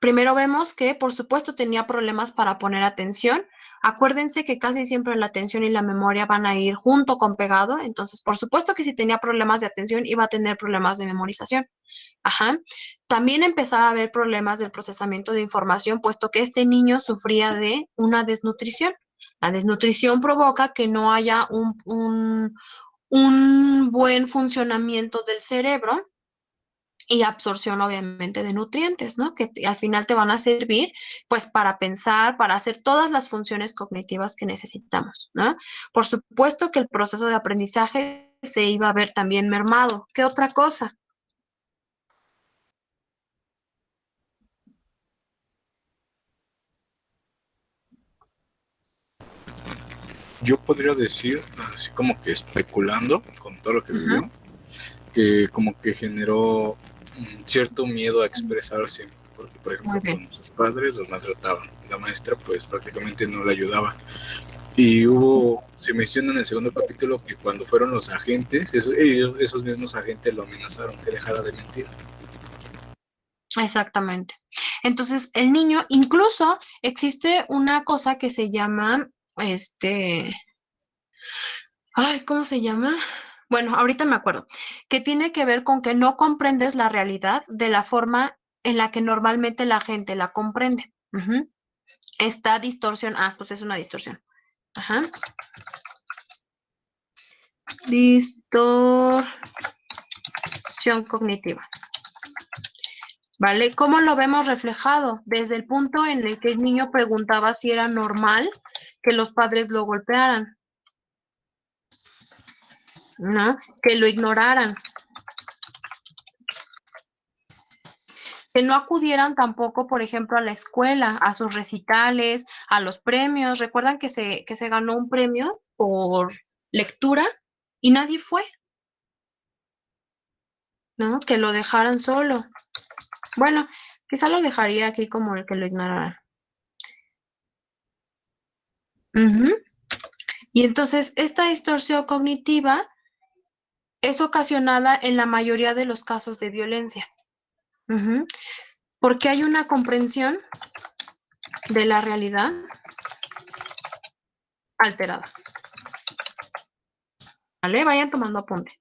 Primero vemos que, por supuesto, tenía problemas para poner atención. Acuérdense que casi siempre la atención y la memoria van a ir junto con pegado. Entonces, por supuesto que si tenía problemas de atención, iba a tener problemas de memorización. Ajá. También empezaba a haber problemas del procesamiento de información, puesto que este niño sufría de una desnutrición. La desnutrición provoca que no haya un buen funcionamiento del cerebro y absorción, obviamente, de nutrientes, ¿no? Que al final te van a servir, pues, para pensar, para hacer todas las funciones cognitivas que necesitamos, ¿no? Por supuesto que el proceso de aprendizaje se iba a ver también mermado. ¿Qué otra cosa? Yo podría decir, así como que especulando con todo lo que vivió, que como que generó cierto miedo a expresarse, porque por ejemplo con sus padres los maltrataban, la maestra pues prácticamente no le ayudaba. Y se menciona en el segundo capítulo que cuando fueron los agentes, esos mismos agentes lo amenazaron que dejara de mentir. Exactamente. Entonces, el niño, incluso existe una cosa que se llama, ¿cómo se llama? Bueno, ahorita me acuerdo, que tiene que ver con que no comprendes la realidad de la forma en la que normalmente la gente la comprende. Esta distorsión, pues es una distorsión. Ajá. Distorsión cognitiva. ¿Vale? ¿Cómo lo vemos reflejado? Desde el punto en el que el niño preguntaba si era normal que los padres lo golpearan, ¿no? Que lo ignoraran. Que no acudieran tampoco, por ejemplo, a la escuela, a sus recitales, a los premios. ¿Recuerdan que se ganó un premio por lectura y nadie fue? ¿No? Que lo dejaran solo. Bueno, quizá lo dejaría aquí como el que lo ignoraran. Y entonces, esta distorsión cognitiva es ocasionada en la mayoría de los casos de violencia. Porque hay una comprensión de la realidad alterada. ¿Vale? Vayan tomando apunte.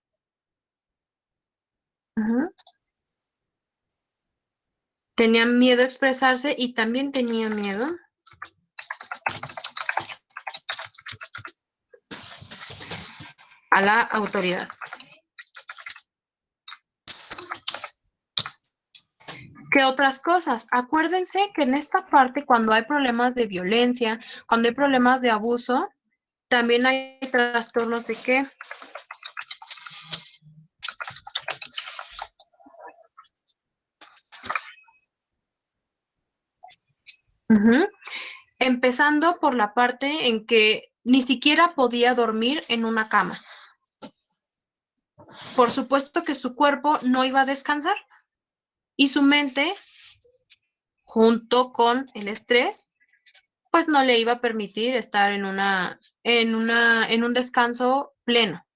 Tenía miedo a expresarse y también tenía miedo a la autoridad. ¿Qué otras cosas? Acuérdense que en esta parte, cuando hay problemas de violencia, cuando hay problemas de abuso, también hay trastornos de ¿qué? Empezando por la parte en que ni siquiera podía dormir en una cama. Por supuesto que su cuerpo no iba a descansar y su mente, junto con el estrés, pues no le iba a permitir estar en un descanso pleno,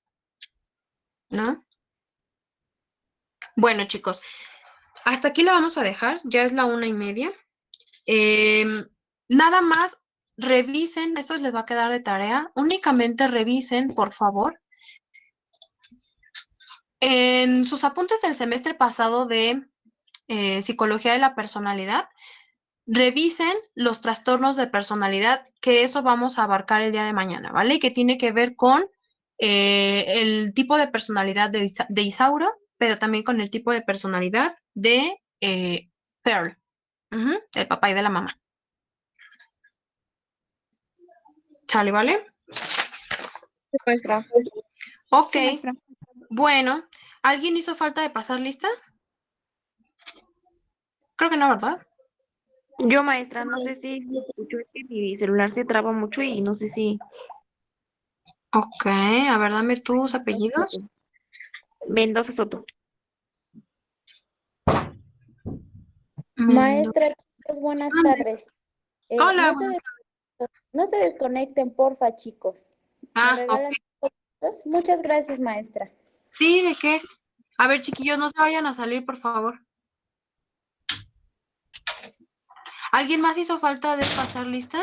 ¿no? Bueno, chicos, hasta aquí la vamos a dejar, ya es la 1:30. Nada más revisen, esto les va a quedar de tarea, únicamente revisen, por favor, en sus apuntes del semestre pasado de Psicología de la Personalidad, revisen los trastornos de personalidad, que eso vamos a abarcar el día de mañana, ¿vale? Que tiene que ver con el tipo de personalidad de Isauro, pero también con el tipo de personalidad de Pearl, el papá y de la mamá. ¿Sale, vale? Maestra. Ok, Sí, maestra. bueno, ¿alguien hizo falta de pasar lista? Creo que no, ¿verdad? Yo, maestra, no sé si me escucho, es que mi celular se traba mucho y no sé si... Ok, a ver, dame tus apellidos. Mendoza Soto. Maestra, chicos, buenas tardes. Hola, No se desconecten, porfa, chicos. ¿Me ok. regalan 5 minutos? Muchas gracias, maestra. Sí, ¿de qué? A ver, chiquillos, no se vayan a salir, por favor. ¿Alguien más hizo falta de pasar lista?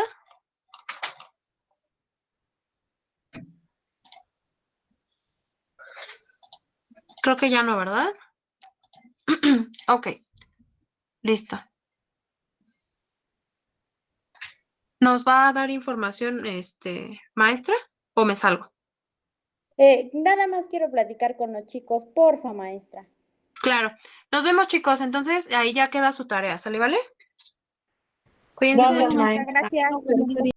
Creo que ya no, ¿verdad? Ok, listo. ¿Nos va a dar información, maestra, o me salgo? Nada más quiero platicar con los chicos, porfa, maestra. Claro. Nos vemos, chicos. Entonces, ahí ya queda su tarea, ¿sale, vale? Cuídense Gracias, mucho. maestra. Gracias.